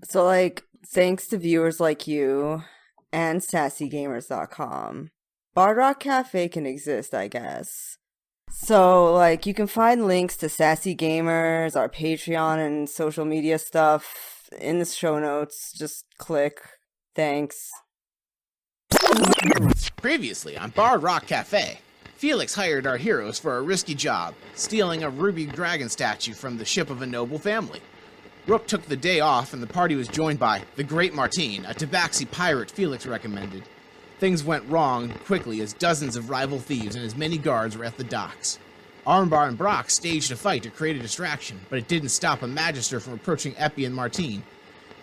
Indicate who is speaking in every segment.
Speaker 1: So, like, thanks to viewers like you and sassygamers.com, Bard Rock Cafe can exist, I guess. So, like, you can find links to Sassy Gamers, our Patreon, and social media stuff in the show notes. Just click. Thanks.
Speaker 2: Previously on Bard Rock Cafe, Felix hired our heroes for a risky job, stealing a ruby dragon statue from the ship of a noble family. Rook took the day off and the party was joined by the Great Martine, a tabaxi pirate Felix recommended. Things went wrong quickly as dozens of rival thieves and as many guards were at the docks. Armbar and Brock staged a fight to create a distraction, but it didn't stop a magister from approaching Epi and Martine.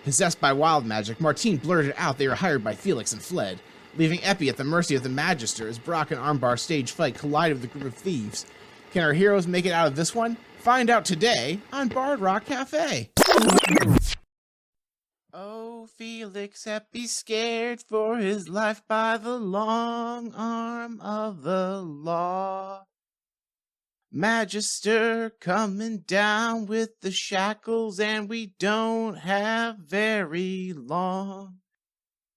Speaker 2: Possessed by wild magic, Martine blurted out they were hired by Felix and fled, leaving Epi at the mercy of the magister as Brock and Armbar stage fight collided with a group of thieves. Can our heroes make it out of this one? Find out today on Bard Rock Cafe. Oh, Felix Epi scared for his life by the long arm of the law. Magister coming down with the shackles and we don't have very long.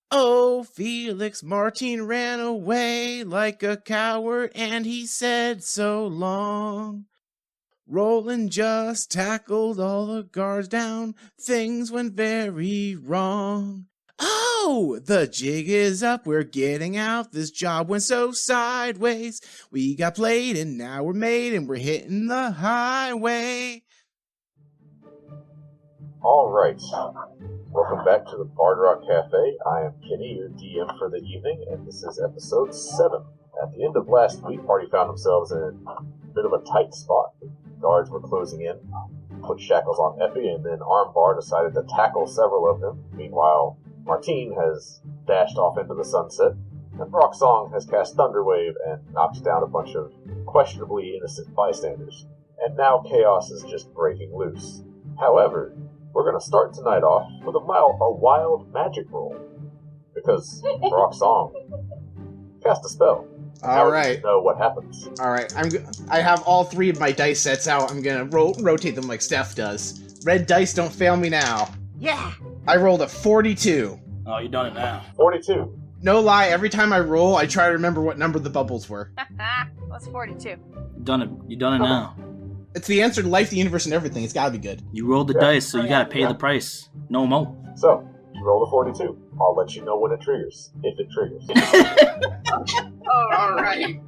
Speaker 2: Oh, Felix Martine ran away like a coward and he said so long. Roland just tackled all the guards down. Things went very wrong. Oh, the jig is up. We're getting out. This job went so sideways. We got played and now we're made and we're hitting the highway.
Speaker 3: All right. Welcome back to the Bard Rock Cafe. I am Kenny, your DM for the evening, and this is episode 7. At the end of last week, party found themselves in a bit of a tight spot. Guards were closing in, put shackles on Epi, and then Armbar decided to tackle several of them. Meanwhile, Martine has dashed off into the sunset, and Brock Song has cast Thunderwave and knocked down a bunch of questionably innocent bystanders. And now chaos is just breaking loose. However, we're going to start tonight off with a wild magic roll, because Brock Song cast a spell.
Speaker 2: All right.
Speaker 3: Know what happens.
Speaker 2: All right. I have all 3 of my dice sets out. I'm going to rotate them like Steph does. Red dice, don't fail me now.
Speaker 4: Yeah.
Speaker 2: I rolled a 42.
Speaker 5: Oh, you done it now.
Speaker 3: 42.
Speaker 2: No lie, every time I roll, I try to remember what number the bubbles were.
Speaker 4: What's 42?
Speaker 5: You done it now.
Speaker 2: It's the answer to life, the universe, and everything. It's gotta be good.
Speaker 5: You rolled the dice, so you gotta pay the price. No mo.
Speaker 3: So, you roll a 42. I'll let you know when it triggers. If it triggers.
Speaker 2: All right.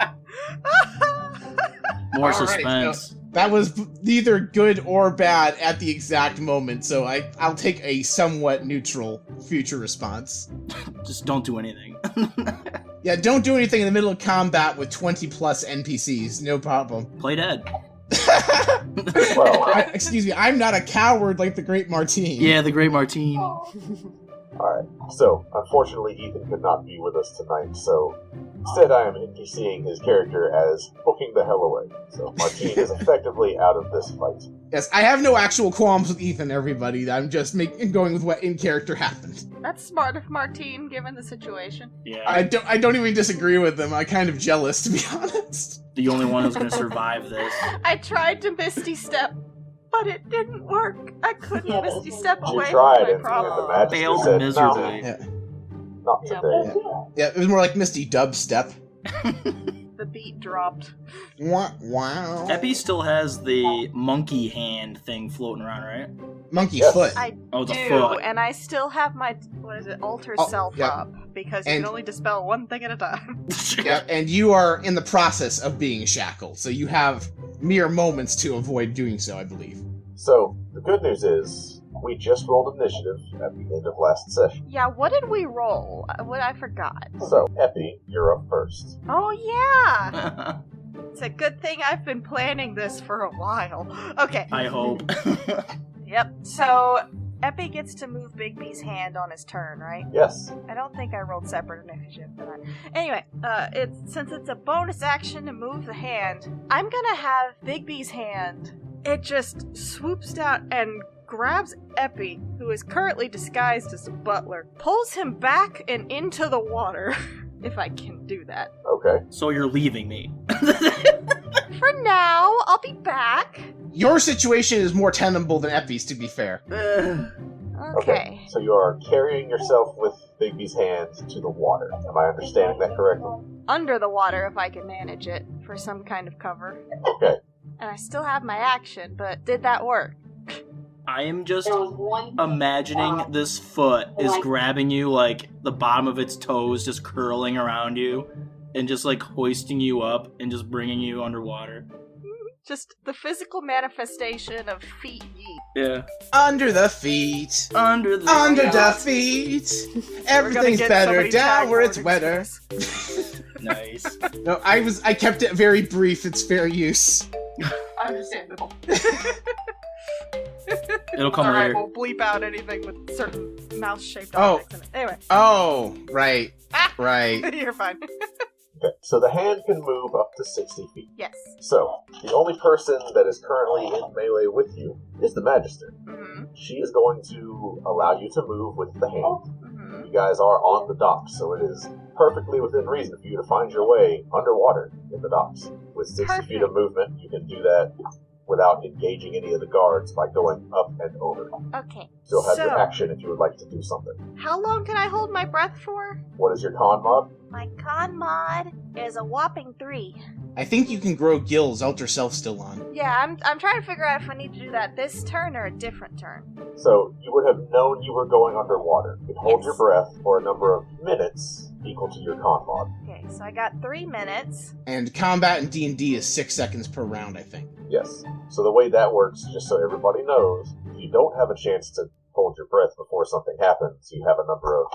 Speaker 5: More
Speaker 2: All right,
Speaker 5: suspense.
Speaker 2: That was neither good or bad at the exact moment, so I'll take a somewhat neutral future response.
Speaker 5: Just don't do anything.
Speaker 2: Yeah, don't do anything in the middle of combat with 20 plus NPCs. No problem.
Speaker 5: Play dead.
Speaker 3: Well,
Speaker 2: Excuse me, I'm not a coward like the Great Martine.
Speaker 5: Yeah, the Great Martine.
Speaker 3: alright. So, unfortunately, Ethan could not be with us tonight, so instead I am interseeing his character as booking the hell away. So, Martine is effectively out of this fight.
Speaker 2: Yes, I have no actual qualms with Ethan, everybody. I'm just going with what in character happened.
Speaker 4: That's smart of Martine, given the situation.
Speaker 5: Yeah.
Speaker 2: I don't even disagree with them. I'm kind of jealous, to be honest.
Speaker 5: The only one who's gonna survive this.
Speaker 4: I tried to Misty Step, but it didn't work. I couldn't Misty Step
Speaker 3: You
Speaker 4: away
Speaker 3: tried,
Speaker 4: from my
Speaker 3: and the
Speaker 4: problem.
Speaker 3: magic
Speaker 5: Failed
Speaker 3: said,
Speaker 5: miserably.
Speaker 2: Yeah.
Speaker 3: No, not
Speaker 4: Yeah.
Speaker 3: today.
Speaker 2: Yeah, it was more like Misty Dubstep.
Speaker 4: The beat dropped.
Speaker 2: Wow.
Speaker 5: Epi still has the monkey hand thing floating around, right?
Speaker 2: Monkey
Speaker 3: Yes.
Speaker 2: foot.
Speaker 4: I
Speaker 5: Oh, the
Speaker 4: do,
Speaker 5: foot.
Speaker 4: and I still have my, alter
Speaker 2: Oh,
Speaker 4: self
Speaker 2: yeah.
Speaker 4: up, because you
Speaker 2: And-
Speaker 4: can only dispel one thing at a time.
Speaker 2: Yeah, and you are in the process of being shackled, so you have mere moments to avoid doing so, I believe.
Speaker 3: So, the good news is, we just rolled initiative at the end of last session.
Speaker 4: Yeah, what did we roll? What I forgot.
Speaker 3: So, Epi, you're up first.
Speaker 4: Oh yeah! It's a good thing I've been planning this for a while. Okay.
Speaker 5: I hope.
Speaker 4: Yep. So Epi gets to move Bigby's hand on his turn, right?
Speaker 3: Yes.
Speaker 4: I don't think I rolled separate initiative for that. Anyway, since it's a bonus action to move the hand, I'm gonna have Bigby's hand. It just swoops down and grabs Epi, who is currently disguised as a butler, pulls him back and into the water. If I can do that.
Speaker 3: Okay.
Speaker 5: So you're leaving me.
Speaker 4: For now, I'll be back.
Speaker 2: Your situation is more tenable than Epi's, to be fair.
Speaker 4: Okay.
Speaker 3: So you are carrying yourself with Bigby's hand to the water. Am I understanding that correctly?
Speaker 4: Under the water if I can manage it for some kind of cover.
Speaker 3: Okay.
Speaker 4: And I still have my action, but did that work?
Speaker 5: I am just imagining this foot is grabbing you, like the bottom of its toes just curling around you and just like hoisting you up and just bringing you underwater.
Speaker 4: Just the physical manifestation of feet yeet.
Speaker 5: Yeah.
Speaker 2: Under the feet.
Speaker 5: Under the
Speaker 2: feet.
Speaker 4: We're gonna
Speaker 2: Everything's
Speaker 4: get
Speaker 2: better
Speaker 4: somebody
Speaker 2: down
Speaker 4: tag
Speaker 2: where it's
Speaker 4: orders for
Speaker 2: wetter.
Speaker 4: this.
Speaker 5: Nice.
Speaker 2: No, I kept it very brief. It's fair use.
Speaker 6: Understandable.
Speaker 5: It'll come
Speaker 4: Alright,
Speaker 5: later.
Speaker 4: we'll bleep out anything with certain mouse-shaped
Speaker 2: Oh.
Speaker 4: objects in it. Anyway.
Speaker 2: Oh, right. Right.
Speaker 4: You're fine.
Speaker 3: Okay. So the hand can move up to 60 feet.
Speaker 4: Yes.
Speaker 3: So, the only person that is currently in melee with you is the Magister.
Speaker 4: Mm-hmm.
Speaker 3: She is going to allow you to move with the hand.
Speaker 4: Mm-hmm.
Speaker 3: You guys are on the docks, so it is perfectly within reason for you to find your way underwater in the docks. With 60 feet of movement, you can do that without engaging any of the guards by going up and over.
Speaker 4: Okay.
Speaker 3: You'll have
Speaker 4: So,
Speaker 3: your action if you would like to do something.
Speaker 4: how long can I hold my breath for?
Speaker 3: What is your con mod?
Speaker 4: My con mod is a whopping 3.
Speaker 2: I think you can grow gills. Alter Self still on.
Speaker 4: Yeah, I'm trying to figure out if I need to do that this turn or a different turn.
Speaker 3: So, you would have known you were going underwater. You can hold
Speaker 4: Yes.
Speaker 3: your breath for a number of minutes equal to your con mod.
Speaker 4: Okay, so I got 3 minutes.
Speaker 2: And combat in D&D is 6 seconds per round, I think.
Speaker 3: Yes. So the way that works, just so everybody knows, if you don't have a chance to hold your breath before something happens, you have a number of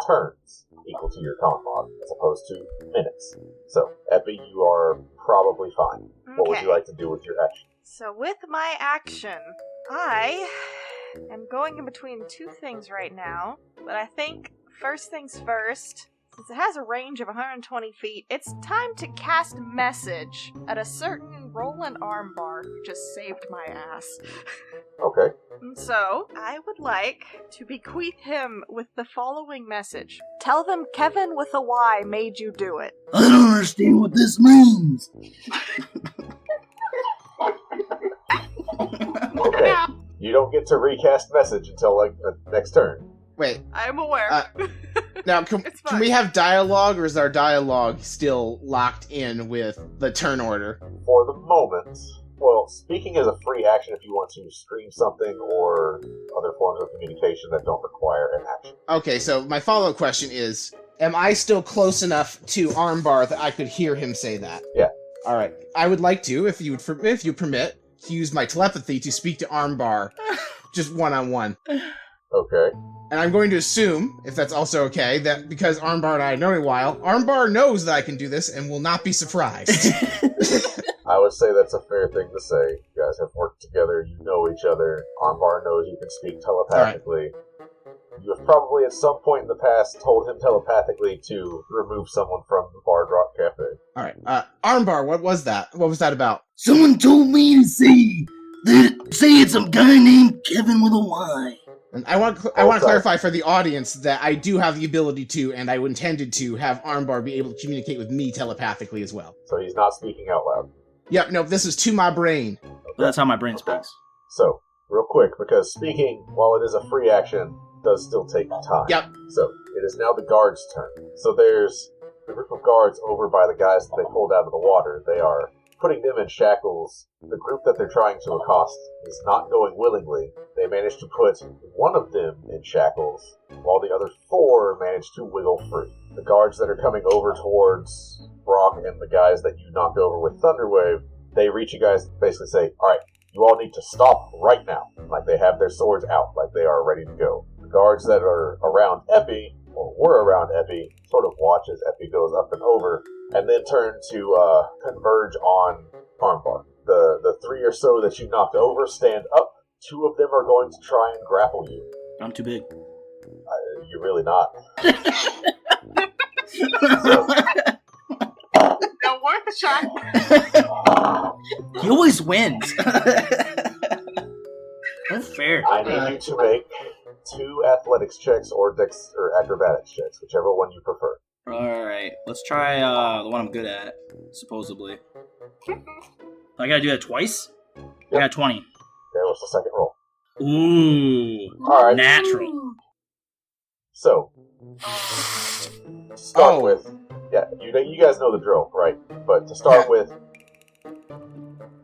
Speaker 3: turns equal to your con mod, as opposed to minutes. So, Epi, you are probably fine. What would
Speaker 4: Okay.
Speaker 3: you like to do with your action?
Speaker 4: So with my action, I am going in between 2 things right now, but I think first things first, since it has a range of 120 feet, it's time to cast message at a certain Roland Armbar who just saved my ass.
Speaker 3: Okay.
Speaker 4: And so, I would like to bequeath him with the following message. Tell them Kevin with a Y made you do it.
Speaker 5: I don't understand what this means.
Speaker 3: Okay. You don't get to recast message until, like, the next turn.
Speaker 2: Wait,
Speaker 4: I am aware.
Speaker 2: now can
Speaker 4: It's
Speaker 2: can
Speaker 4: fine.
Speaker 2: we have dialogue, or is our dialogue still locked in with the turn order?
Speaker 3: For the moment, well, speaking is a free action if you want to scream something or other forms of communication that don't require an action.
Speaker 2: Okay, so my follow-up question is, am I still close enough to Armbar that I could hear him say that?
Speaker 3: Yeah.
Speaker 2: All right. I would like to, if you permit, to use my telepathy to speak to Armbar, just one-on-one.
Speaker 3: Okay.
Speaker 2: And I'm going to assume, if that's also okay, that because Armbar and I have known a while, Armbar knows that I can do this and will not be surprised.
Speaker 3: I would say that's a fair thing to say. You guys have worked together, you know each other. Armbar knows you can speak telepathically. You have probably at some point in the past told him telepathically to remove someone from the Bard Rock Cafe.
Speaker 2: All right. Armbar, what was that? What was that about?
Speaker 5: Someone told me to say it's some guy named Kevin with a Y.
Speaker 2: And I want to
Speaker 3: sorry.
Speaker 2: clarify for the audience that I do have the ability to, and I intended to, have Armbar be able to communicate with me telepathically as well.
Speaker 3: So he's not speaking out loud.
Speaker 2: Yep, no, this is to my brain.
Speaker 5: That's how my brain speaks.
Speaker 3: So, real quick, because speaking, while it is a free action, does still take time.
Speaker 2: Yep.
Speaker 3: So, it is now the guards' turn. So there's a group of guards over by the guys that they pulled out of the water. They are putting them in shackles. The group that they're trying to accost is not going willingly. They managed to put one of them in shackles, while the other 4 managed to wiggle free. The guards that are coming over towards Brock and the guys that you knocked over with Thunderwave, they reach you guys and basically say, alright, you all need to stop right now. Like they have their swords out, like they are ready to go. The guards that are around Epi, or were around Epi, sort of watch as Epi goes up and over, and then turn to converge on Armbar. The 3 or so that you knocked over stand up. 2 of them are going to try and grapple you.
Speaker 5: I'm too big.
Speaker 3: You're really not.
Speaker 6: Now worth a shot.
Speaker 5: He always wins. Unfair.
Speaker 3: I need you to make 2 athletics checks or acrobatics checks, whichever one you prefer.
Speaker 5: Alright, let's try the one I'm good at, supposedly. I gotta do that twice? I got 20.
Speaker 3: Okay, what's the second roll?
Speaker 5: Ooh.
Speaker 3: All right.
Speaker 5: Natural.
Speaker 3: So, to start with, yeah, you guys know the drill, right? But to start with,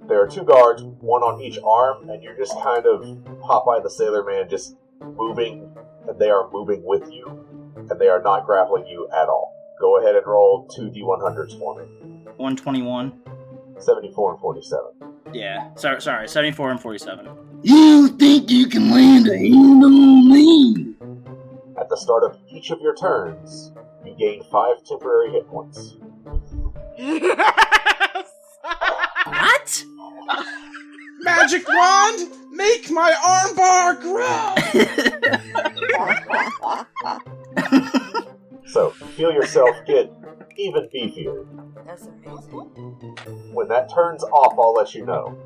Speaker 3: there are 2 guards, one on each arm, and you're just kind of Popeye the Sailor Man, just moving, and they are moving with you, and they are not grappling you at all. Go ahead and roll 2 D100s for me.
Speaker 5: 121.
Speaker 3: 74 and 47.
Speaker 5: Yeah. Sorry. 74 and 47.
Speaker 7: You think you can land a hand on me?
Speaker 3: At the start of each of your turns, you gain 5 temporary hit points.
Speaker 4: Yes!
Speaker 5: What?
Speaker 2: Magic wand, make my armbar grow!
Speaker 3: So, feel yourself get even beefier.
Speaker 1: That's amazing.
Speaker 3: When that turns off, I'll let you know.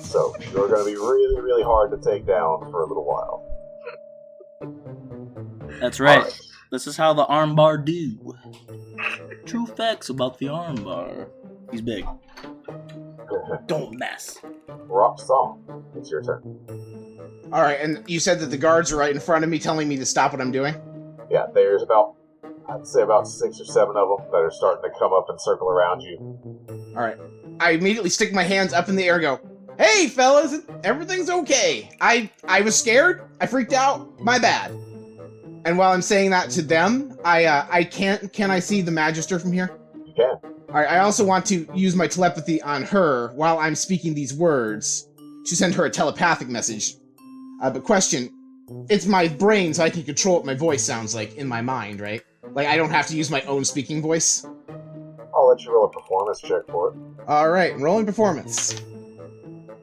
Speaker 3: So, you're going to be really, really hard to take down for a little while.
Speaker 5: That's right.
Speaker 3: Alright.
Speaker 5: This is how the armbar do. True facts about the armbar. He's big. Don't mess.
Speaker 3: Rock Song, it's your turn.
Speaker 2: Alright, and you said that the guards are right in front of me telling me to stop what I'm doing?
Speaker 3: Yeah, there's I'd say about 6 or 7 of them that are starting to come up and circle around you.
Speaker 2: Alright. I immediately stick my hands up in the air and go, "Hey, fellas, everything's okay. I was scared. I freaked out. My bad." And while I'm saying that to them, can I see the Magister from here?
Speaker 3: You can.
Speaker 2: Alright, I also want to use my telepathy on her while I'm speaking these words to send her a telepathic message. But question, it's my brain, so I can control what my voice sounds like in my mind, right? Like, I don't have to use my own speaking voice.
Speaker 3: I'll let you roll a performance check for it.
Speaker 2: Alright, rolling performance.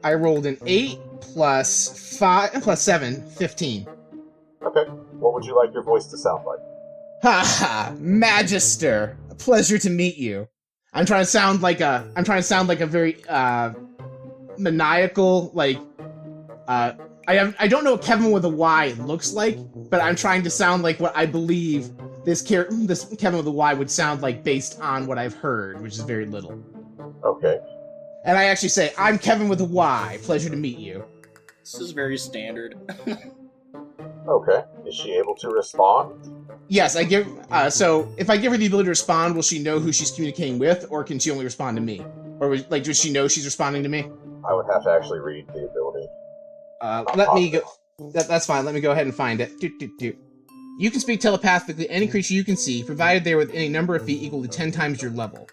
Speaker 2: I rolled an 8 plus 5 plus 7, 15.
Speaker 3: Okay. What would you like your voice to sound like?
Speaker 2: Ha ha! Magister! A pleasure to meet you. I'm trying to sound like a very, maniacal, like, I don't know what Kevin with a Y looks like, but I'm trying to sound like what I believe this Kevin with a Y would sound like based on what I've heard, which is very little.
Speaker 3: Okay.
Speaker 2: And I actually say, "I'm Kevin with a Y. Pleasure to meet you."
Speaker 5: This is very standard.
Speaker 3: Okay. Is she able to respond?
Speaker 2: Yes, I give. So if I give her the ability to respond, will she know who she's communicating with, or can she only respond to me? Or does she know she's responding to me?
Speaker 3: I would have to actually read the ability.
Speaker 2: Let me go. That's fine. Let me go ahead and find it. You can speak telepathically to any creature you can see, provided they are within a number of feet equal to 10 times your level.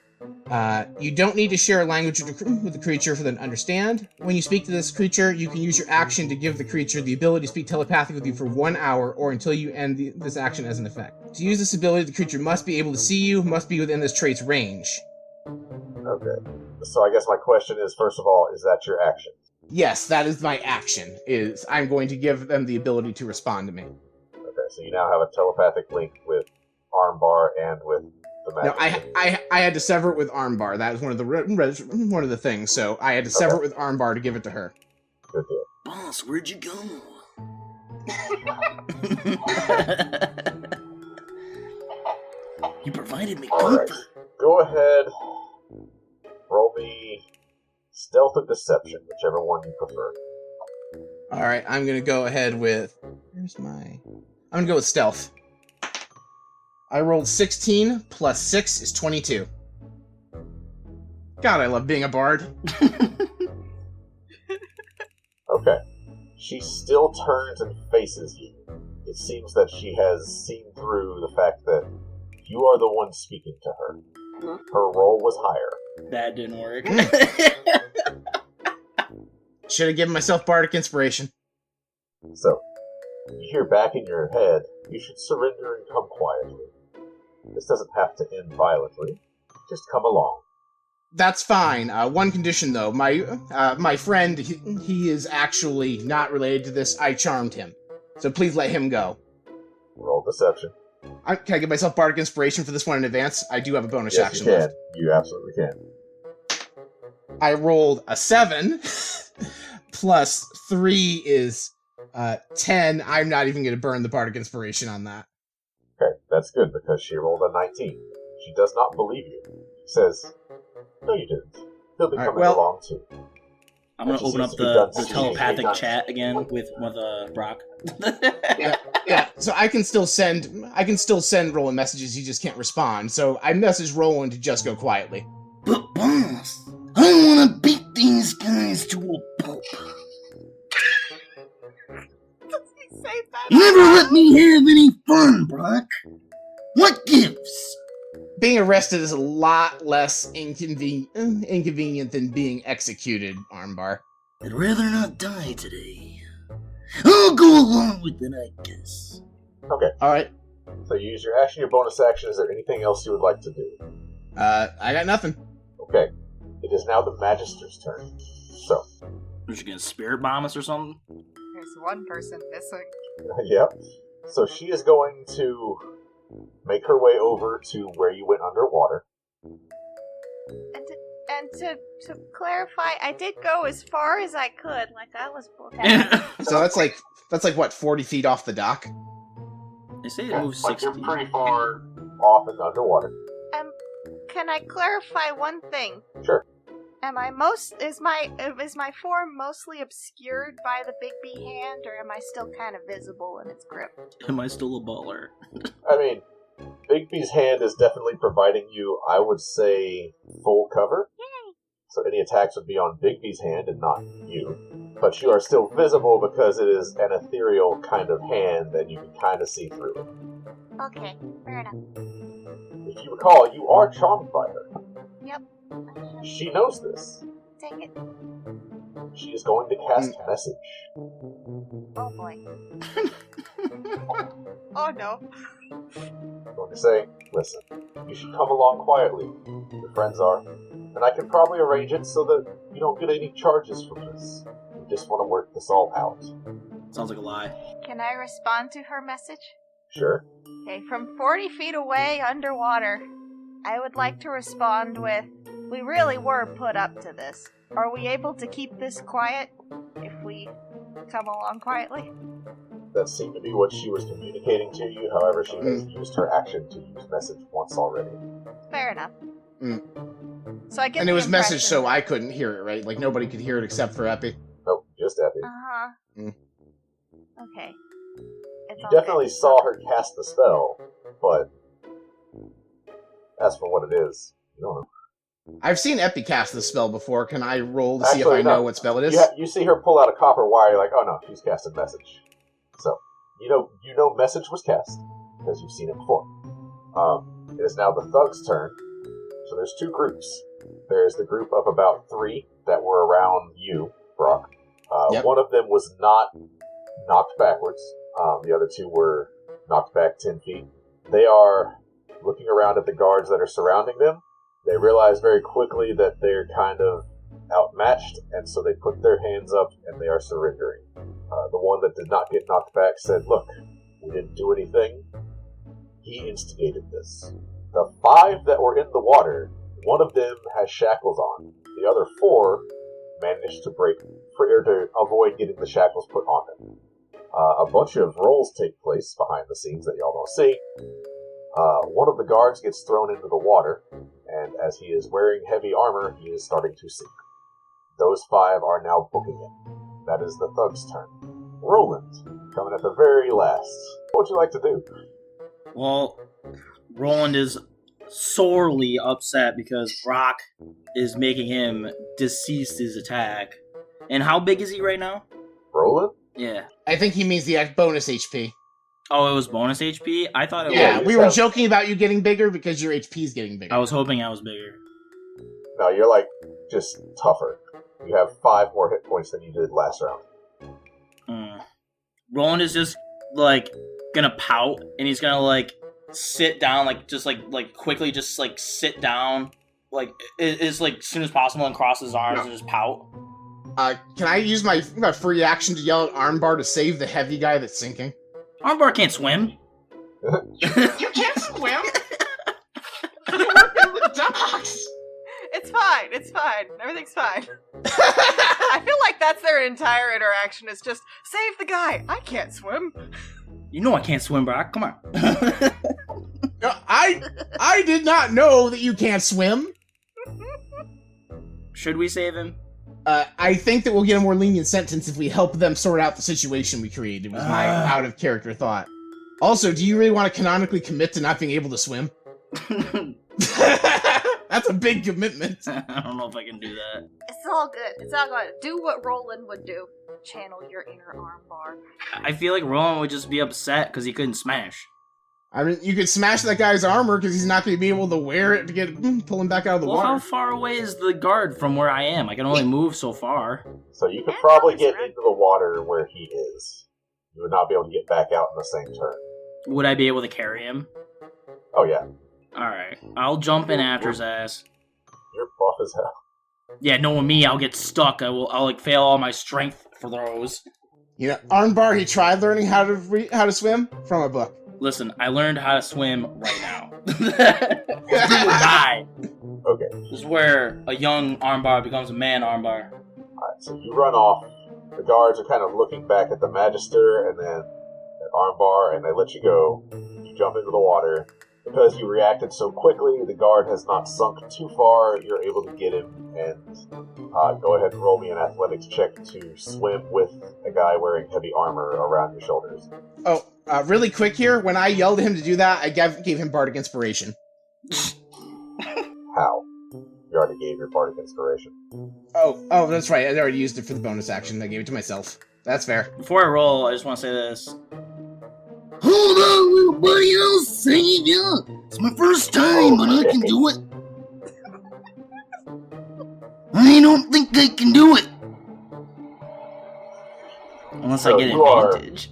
Speaker 2: You don't need to share a language with the creature for them to understand. When you speak to this creature, you can use your action to give the creature the ability to speak telepathically with you for 1 hour, or until you end this action as an effect. To use this ability, the creature must be able to see you, must be within this trait's range.
Speaker 3: Okay. So I guess my question is, first of all, is that your action?
Speaker 2: Yes, that is my action, is I'm going to give them the ability to respond to me.
Speaker 3: Okay, so you now have a telepathic link with Armbar and with the
Speaker 2: No,
Speaker 3: magic.
Speaker 2: I had to sever it with Armbar. That was one of the things, so I had to sever it with Armbar to give it to her.
Speaker 3: Good deal.
Speaker 7: Boss, where'd you go? You provided me
Speaker 3: Alright.
Speaker 7: comfort.
Speaker 3: Go ahead. Roll me stealth and deception, whichever one you prefer.
Speaker 2: Alright, I'm gonna go ahead with... I'm gonna go with stealth. I rolled 16, plus 6 is 22. God, I love being a bard.
Speaker 3: Okay. She still turns and faces you. It seems that she has seen through the fact that you are the one speaking to her. Her roll was higher.
Speaker 5: That didn't work.
Speaker 2: Should have given myself bardic inspiration.
Speaker 3: So, you hear back in your head, you should surrender and come quietly. This doesn't have to end violently. Just come along.
Speaker 2: That's fine. One condition, though. My friend, he is actually not related to this. I charmed him. So please let him go.
Speaker 3: Roll deception.
Speaker 2: Can I give myself bardic inspiration for this one in advance? I do have a bonus
Speaker 3: Yes,
Speaker 2: action
Speaker 3: you can.
Speaker 2: left.
Speaker 3: You absolutely can.
Speaker 2: I rolled a 7. Plus 3 is 10. I'm not even going to burn the bardic inspiration on that.
Speaker 3: Okay, that's good because she rolled a 19. She does not believe you. She says, "No, you didn't. He'll be
Speaker 2: All right,
Speaker 3: coming
Speaker 2: well-
Speaker 3: along too."
Speaker 5: I'm gonna
Speaker 3: That just
Speaker 5: open up
Speaker 3: needs to be done
Speaker 5: the
Speaker 3: soon.
Speaker 5: telepathic chat again with Brock.
Speaker 2: Yeah, so I can still send Roland messages, he just can't respond. So I message Roland to just go quietly.
Speaker 7: But boss, I want to beat these guys to a pulp.
Speaker 4: Say that.
Speaker 7: Never let me have any fun, Brock. What gives?
Speaker 2: Being arrested is a lot less inconvenient than being executed, Armbar.
Speaker 7: I'd rather not die today. I'll go along with it, I guess.
Speaker 3: Okay,
Speaker 2: Alright,
Speaker 3: so you use your action, your bonus action. Is there anything else you would like to do?
Speaker 2: I got nothing.
Speaker 3: Okay, it is now the Magister's turn. So,
Speaker 5: Is she gonna spirit bomb us or something?
Speaker 4: There's one person missing.
Speaker 3: yep. So she is going to make her way over to where you went underwater.
Speaker 4: And to clarify, I did go as far as I could. Like I was.
Speaker 2: So that's like what, 40 feet off the dock?
Speaker 5: They say it moves
Speaker 3: Like
Speaker 5: 60.
Speaker 3: you're pretty far off in the underwater.
Speaker 4: Can I clarify one thing?
Speaker 3: Sure.
Speaker 4: Is my form mostly obscured by the Big B hand, or am I still kind of visible in its grip?
Speaker 5: Am I still a baller?
Speaker 3: I mean, Bigby's hand is definitely providing you, I would say, full cover.
Speaker 4: Yay!
Speaker 3: So any attacks would be on Bigby's hand and not you. But you are still visible because it is an ethereal kind of hand that you can kind of see through it.
Speaker 4: Okay, fair enough.
Speaker 3: If you recall, you are charmed by her.
Speaker 4: Yep.
Speaker 3: She knows this.
Speaker 4: Take it.
Speaker 3: She is going to cast Message.
Speaker 4: Oh boy. Oh no.
Speaker 3: I'm going to say, listen, you should come along quietly. Your friends are. And I can probably arrange it so that you don't get any charges from this. We just want to work this all out.
Speaker 5: Sounds like a lie.
Speaker 4: Can I respond to her message?
Speaker 3: Sure.
Speaker 4: Okay, from 40 feet away underwater, I would like to respond with, we really were put up to this. Are we able to keep this quiet if we come along quietly?
Speaker 3: That seemed to be what she was communicating to you. However, she has used her action to use message once already.
Speaker 4: Fair enough.
Speaker 2: Mm.
Speaker 4: So I get
Speaker 2: And it
Speaker 4: the
Speaker 2: was message
Speaker 4: impression-
Speaker 2: so I couldn't hear it, right? Like nobody could hear it except for Epi.
Speaker 3: Nope, just Epi.
Speaker 4: Uh-huh.
Speaker 2: Mm.
Speaker 4: Okay. It's
Speaker 3: You
Speaker 4: all
Speaker 3: definitely
Speaker 4: good.
Speaker 3: saw her cast the spell, but as for what it is, you don't know.
Speaker 2: I've seen Epi cast this spell before. Can I roll to see if
Speaker 3: Actually,
Speaker 2: I know
Speaker 3: no.
Speaker 2: what spell it is?
Speaker 3: You see her pull out a copper wire, you're like, oh no, she's casted message. So, you know message was cast, because you've seen it before. It is now the Thug's turn. So there's two groups. There's the group of about 3 that were around you, Brock.
Speaker 2: Yep.
Speaker 3: One of them was not knocked backwards. The other 2 were knocked back 10 feet. They are looking around at the guards that are surrounding them. They realize very quickly that they're kind of outmatched, and so they put their hands up and they are surrendering. The one that did not get knocked back said, look, we didn't do anything. He instigated this. The 5 that were in the water, one of them has shackles on. The other 4 managed to break free, or to avoid getting the shackles put on them. A bunch of rolls take place behind the scenes that y'all don't see. One of the guards gets thrown into the water, and as he is wearing heavy armor, he is starting to sink. Those 5 are now booking it. That is the Thug's turn. Roland, coming at the very last. What would you like to do?
Speaker 5: Well, Roland is sorely upset because Brock is making him decease his attack. And how big is he right now?
Speaker 3: Roland?
Speaker 5: Yeah.
Speaker 2: I think he means the bonus HP.
Speaker 5: Oh, it was bonus HP? I thought it
Speaker 2: Yeah,
Speaker 5: was.
Speaker 2: we were joking about you getting bigger because your HP is getting bigger.
Speaker 5: I was hoping I was bigger.
Speaker 3: No, you're like just tougher. You have 5 more hit points than you did last round.
Speaker 5: Roland is just like gonna pout, and he's gonna like sit down, like just like quickly, just like sit down, like as like soon as possible, and cross his arms and just pout.
Speaker 2: Can I use my free action to yell at Armbar to save the heavy guy that's sinking?
Speaker 5: Armbar can't swim.
Speaker 6: You can't swim. You work in the docks.
Speaker 4: It's fine. It's fine. Everything's fine. I feel like that's their entire interaction. Is just save the guy. I can't swim.
Speaker 5: You know I can't swim, Brock. Come on.
Speaker 2: I did not know that you can't swim.
Speaker 5: Should we save him?
Speaker 2: I think that we'll get a more lenient sentence if we help them sort out the situation we created, was my out-of-character thought. Also, do you really want to canonically commit to not being able to swim? That's a big commitment.
Speaker 5: I don't know if I can do that.
Speaker 4: It's all good. It's all good. Do what Roland would do. Channel your inner armbar.
Speaker 5: I feel like Roland would just be upset because he couldn't smash.
Speaker 2: I mean, you could smash that guy's armor because he's not going to be able to wear it to pull him back out of the
Speaker 5: Well,
Speaker 2: water.
Speaker 5: how far away is the guard from where I am? I can only move so far.
Speaker 3: So you could probably get into the water where he is. You would not be able to get back out in the same turn.
Speaker 5: Would I be able to carry him?
Speaker 3: Oh yeah,
Speaker 5: Alright, I'll jump in after his ass.
Speaker 3: you're buff as hell.
Speaker 5: Yeah, knowing me, I'll get stuck. I'll like fail all my strength for those.
Speaker 2: You know, Armbar, he tried learning how to swim from a book.
Speaker 5: Listen, I learned how to swim right now. Do or die.
Speaker 3: Okay,
Speaker 5: This is where a young armbar becomes a man armbar.
Speaker 3: alright, so you run off. The guards are kind of looking back at the Magister and then at Armbar, and they let you go. You jump into the water. Because you reacted so quickly, the guard has not sunk too far. You're able to get him, and go ahead and roll me an athletics check to swim with a guy wearing heavy armor around your shoulders.
Speaker 2: Oh, really quick here, when I yelled at him to do that, I gave him Bardic Inspiration.
Speaker 3: How? You already gave your Bardic Inspiration.
Speaker 2: Oh, that's right. I already used it for the bonus action. I gave it to myself. That's fair.
Speaker 5: Before I roll, I just want to say this.
Speaker 7: Hold on, little buddy, I'll save ya. It's my first time, but I can do it. I don't think I can do it.
Speaker 5: Unless
Speaker 3: So
Speaker 5: I get
Speaker 3: you are-
Speaker 5: advantage.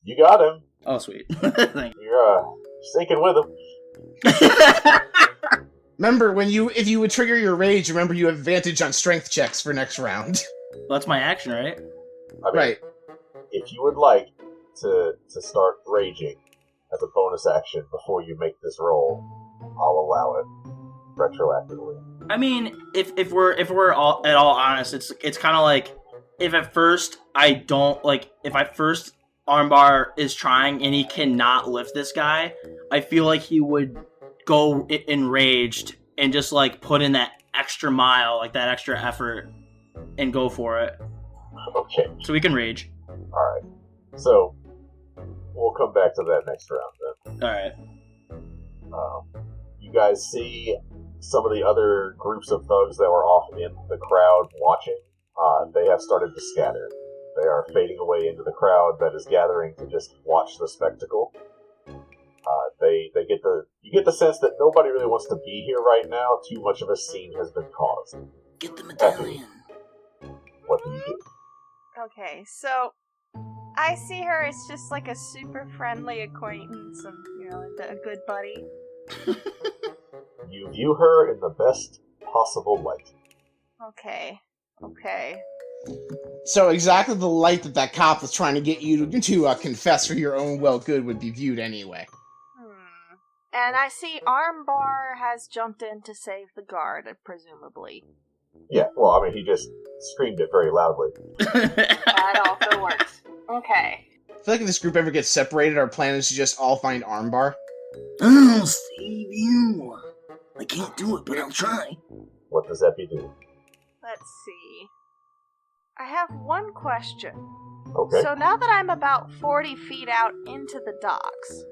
Speaker 3: You got him.
Speaker 5: Oh, sweet. Thank
Speaker 3: You're sinking with him.
Speaker 5: you.
Speaker 2: Remember, if you would trigger your rage, remember you have advantage on strength checks for next round.
Speaker 5: Well, that's my action, right?
Speaker 3: I mean,
Speaker 2: Right.
Speaker 3: if you would like to start raging as a bonus action before you make this roll, I'll allow it retroactively.
Speaker 5: I mean, if we're all at all honest, it's kind of like if at first Armbar is trying and he cannot lift this guy, I feel like he would go enraged and just like put in that extra mile, like that extra effort, and go for it.
Speaker 3: Okay,
Speaker 5: So we can rage.
Speaker 3: alright. So, we'll come back to that next round then.
Speaker 5: All right.
Speaker 3: You guys see some of the other groups of thugs that were off in the crowd watching. They have started to scatter. They are fading away into the crowd that is gathering to just watch the spectacle. You get the sense that nobody really wants to be here right now. Too much of a scene has been caused.
Speaker 7: Get the medallion.
Speaker 3: What do you do?
Speaker 4: Okay, so I see her as just like a super friendly acquaintance and, a good buddy.
Speaker 3: You view her in the best possible light.
Speaker 4: Okay.
Speaker 2: So exactly the light that cop was trying to get you to confess for your own well good would be viewed anyway.
Speaker 4: And I see Armbar has jumped in to save the guard, presumably.
Speaker 3: Yeah, well, I mean, he just screamed it very loudly.
Speaker 4: That also works. Okay.
Speaker 2: I feel like if this group ever gets separated, our plan is to just all find Armbar.
Speaker 7: I'll save you. I can't do it, but I'll try.
Speaker 3: What does Epi do?
Speaker 4: Let's see. I have one question.
Speaker 3: Okay.
Speaker 4: So now that I'm about 40 feet out into the docks,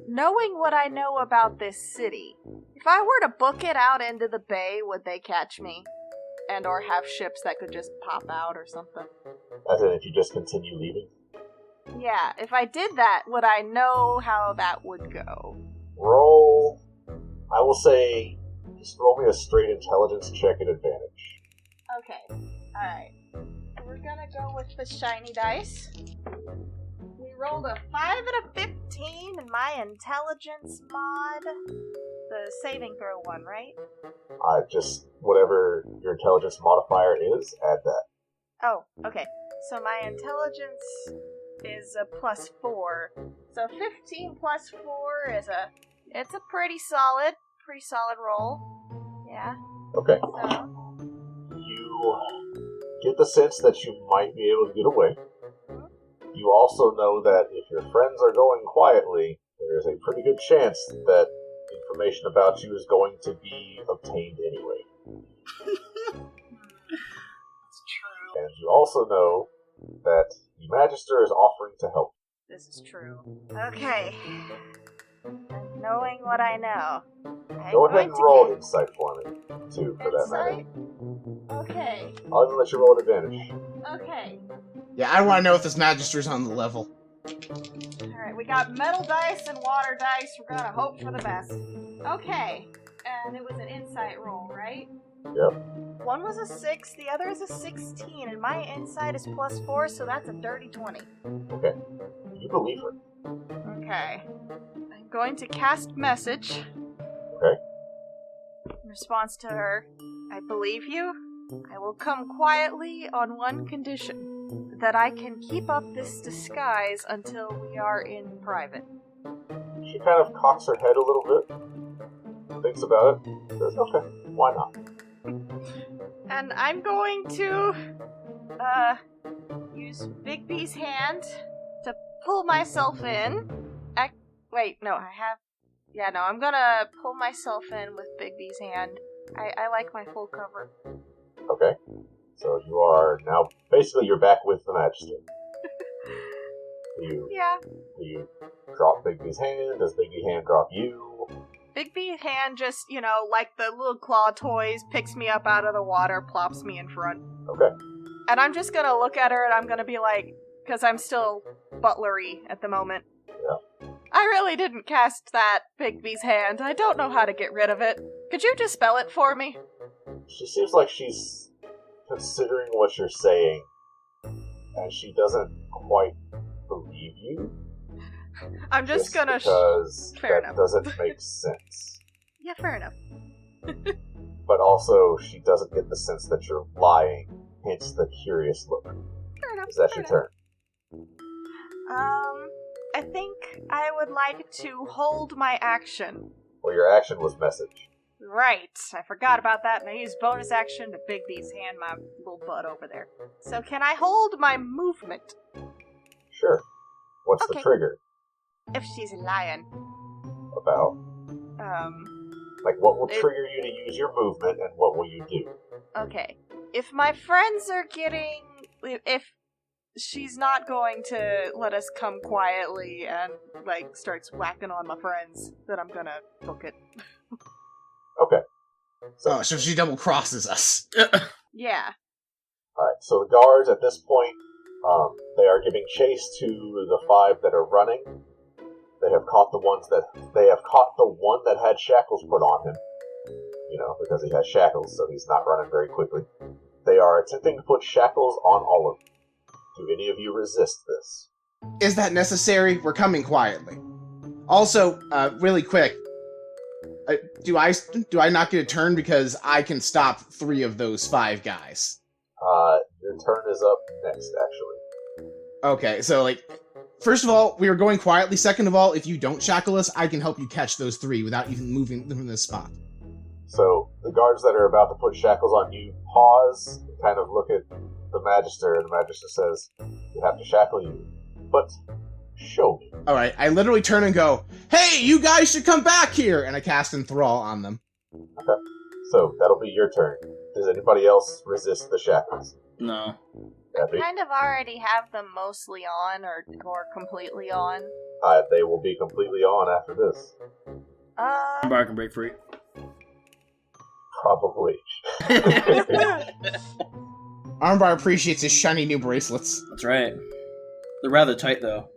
Speaker 4: knowing what I know about this city, if I were to book it out into the bay, would they catch me? And or have ships that could just pop out or something?
Speaker 3: As in, if you just continue leaving?
Speaker 4: Yeah, if I did that, would I know how that would go?
Speaker 3: Roll. I will say, just roll me a straight intelligence check at advantage.
Speaker 4: Okay, alright. We're gonna go with the shiny dice. We rolled a 5 and a 15 in my intelligence mod. The saving throw one, right?
Speaker 3: Just whatever your intelligence modifier is, add that.
Speaker 4: Oh, okay. So my intelligence is a +4. So 15 plus 4 is it's a pretty solid roll. Yeah.
Speaker 3: Okay.
Speaker 4: So
Speaker 3: You get the sense that you might be able to get away. You also know that if your friends are going quietly, there is a pretty good chance that information about you is going to be obtained anyway. And you also know that the Magister is offering to help.
Speaker 4: This is true. Okay. And knowing what I know, I'm
Speaker 3: Go ahead
Speaker 4: going
Speaker 3: and
Speaker 4: to
Speaker 3: roll
Speaker 4: get
Speaker 3: insight for me, too, for that matter.
Speaker 4: insight. Okay.
Speaker 3: I'll even let you roll an advantage.
Speaker 4: Okay.
Speaker 2: Yeah, I want to know if this Magister's on the level.
Speaker 4: Alright, we got metal dice and water dice. We're gonna hope for the best. Okay. And it was an insight roll, right?
Speaker 3: Yep.
Speaker 4: One was a 6, the other is a 16, and my insight is +4, so that's a dirty 20.
Speaker 3: Okay. You believe her.
Speaker 4: Okay. I'm going to cast message.
Speaker 3: Okay.
Speaker 4: In response to her, I believe you. I will come quietly on one condition. That I can keep up this disguise until we are in private.
Speaker 3: She kind of cocks her head a little bit, thinks about it, says, okay, why not?
Speaker 4: And I'm going to, use Bigby's hand to pull myself in. I'm gonna pull myself in with Bigby's hand. I like my full cover.
Speaker 3: Okay. So you are now, basically you're back with the Magister. Do you drop Bigby's hand? Does Bigby's hand drop you?
Speaker 4: Bigby's hand just, like the little claw toys, picks me up out of the water, plops me in front.
Speaker 3: Okay.
Speaker 4: And I'm just gonna look at her and I'm gonna be like, because I'm still butlery at the moment.
Speaker 3: Yeah.
Speaker 4: I really didn't cast that Bigby's hand. I don't know how to get rid of it. Could you dispel it for me?
Speaker 3: She seems like she's considering what you're saying, and she doesn't quite believe you.
Speaker 4: I'm just gonna...
Speaker 3: because
Speaker 4: Fair
Speaker 3: that
Speaker 4: enough.
Speaker 3: doesn't make sense.
Speaker 4: Yeah, fair enough.
Speaker 3: But also, she doesn't get the sense that you're lying, hence the curious look.
Speaker 4: Fair enough.
Speaker 3: Is that
Speaker 4: fair
Speaker 3: your turn?
Speaker 4: enough. I think I would like to hold my action.
Speaker 3: Well, your action was message.
Speaker 4: Right, I forgot about that, and I used bonus action to Bigby's hand my little butt over there. So can I hold my movement?
Speaker 3: Sure. What's
Speaker 4: Okay.
Speaker 3: the trigger?
Speaker 4: If she's a lion.
Speaker 3: About? Like, what will
Speaker 4: It-
Speaker 3: trigger you to use your movement, and what will you do?
Speaker 4: Okay. If my friends are getting... If she's not going to let us come quietly and, starts whacking on my friends, then I'm gonna book it.
Speaker 3: Okay.
Speaker 2: So she double crosses us.
Speaker 4: Yeah.
Speaker 3: Alright, so the guards at this point, they are giving chase to the 5 that are running. They have caught the one that had shackles put on him. Because he has shackles, so he's not running very quickly. They are attempting to put shackles on all of you. Do any of you resist this?
Speaker 2: Is that necessary? We're coming quietly. Also, really quick, do I not get a turn because I can stop 3 of those 5 guys?
Speaker 3: Your turn is up next, actually.
Speaker 2: Okay, so first of all, we are going quietly. Second of all, if you don't shackle us, I can help you catch those 3 without even moving them from this spot.
Speaker 3: So, the guards that are about to put shackles on you pause, and kind of look at the Magister, and the Magister says, "You have to shackle you, but show me."
Speaker 2: Alright, I literally turn and go, "Hey, you guys should come back here!" And I cast Enthrall on them.
Speaker 3: Okay. So, that'll be your turn. Does anybody else resist the shackles?
Speaker 5: No.
Speaker 3: Epi?
Speaker 4: Kind of already have them mostly on, or completely on.
Speaker 3: They will be completely on after this.
Speaker 5: Bar can break free.
Speaker 3: Probably.
Speaker 2: Armbar appreciates his shiny new bracelets.
Speaker 5: That's right. They're rather tight, though.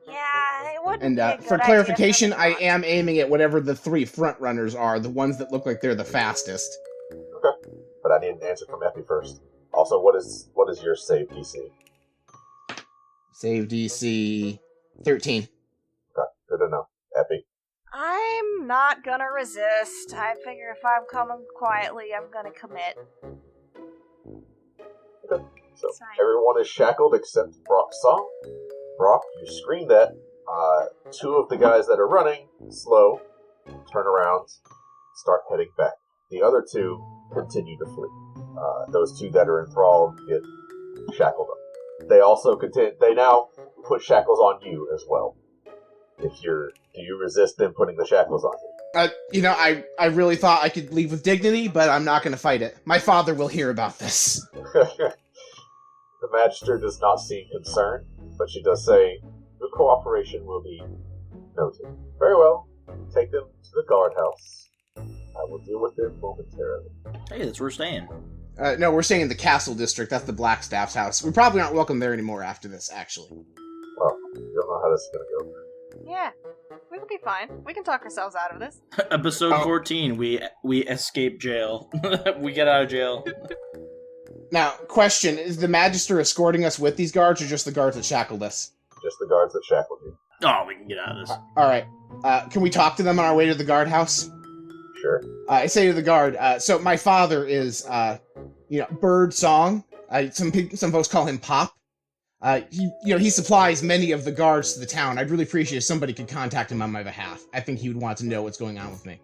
Speaker 4: Yeah, it wouldn't
Speaker 2: And
Speaker 4: be a good
Speaker 2: for
Speaker 4: idea
Speaker 2: clarification,
Speaker 4: them
Speaker 2: I
Speaker 4: not.
Speaker 2: am aiming at whatever the 3 front runners are, the ones that look like they're the fastest.
Speaker 3: Okay. But I need an answer from Epi first. Also, what is your save DC?
Speaker 2: Save DC 13.
Speaker 3: Okay, good to know. Epi?
Speaker 4: I'm not gonna resist. I figure if I'm coming quietly, I'm gonna commit.
Speaker 3: Okay. So,
Speaker 4: Sorry.
Speaker 3: everyone is shackled except Brock Song. Brock, you screen that. 2 of the guys that are running, slow, turn around, start heading back. The other 2 continue to flee. Those 2 that are enthralled get shackled up. They also they now put shackles on you as well. Do you resist them putting the shackles on you?
Speaker 2: I really thought I could leave with dignity, but I'm not going to fight it. My father will hear about this.
Speaker 3: The Magister does not seem concerned, but she does say, your cooperation will be noted. Very well. Take them to the guardhouse. I will deal with them momentarily.
Speaker 5: Hey, that's where we're staying.
Speaker 2: No, we're staying in the Castle District. That's the Blackstaff's house. We probably aren't welcome there anymore after this, actually.
Speaker 3: Well, you don't know how this is going to go.
Speaker 4: Yeah, we can be fine. We can talk ourselves out of this.
Speaker 5: Episode 14, we escape jail. We get out of jail.
Speaker 2: Now, question, is the Magister escorting us with these guards, or just the guards that shackled us?
Speaker 3: Just the guards that shackled you.
Speaker 5: Oh, we can get out of this.
Speaker 2: Alright. Can we talk to them on our way to the guardhouse?
Speaker 3: Sure.
Speaker 2: I say to the guard, so my father is, Bird Song. Some folks call him Pop. He supplies many of the guards to the town. I'd really appreciate if somebody could contact him on my behalf. I think he would want to know what's going on with me.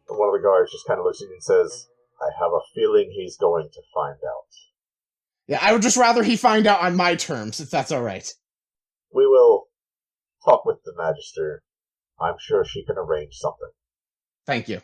Speaker 3: And one of the guards just kind of looks at you and says, I have a feeling he's going to find out.
Speaker 2: Yeah, I would just rather he find out on my terms, if that's alright.
Speaker 3: We will talk with the Magister. I'm sure she can arrange something.
Speaker 2: Thank you.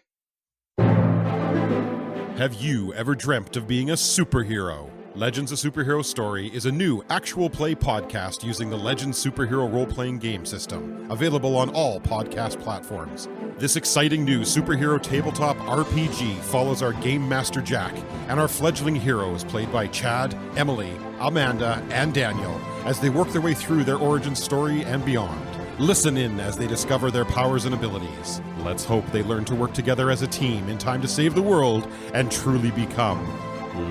Speaker 8: Have you ever dreamt of being a superhero? Legends: A Superhero Story is a new actual play podcast using the Legends Superhero role-playing game system, available on all podcast platforms. This exciting new superhero tabletop RPG follows our Game Master Jack and our fledgling heroes played by Chad, Emily, Amanda, and Daniel as they work their way through their origin story and beyond. Listen in as they discover their powers and abilities. Let's hope they learn to work together as a team in time to save the world and truly become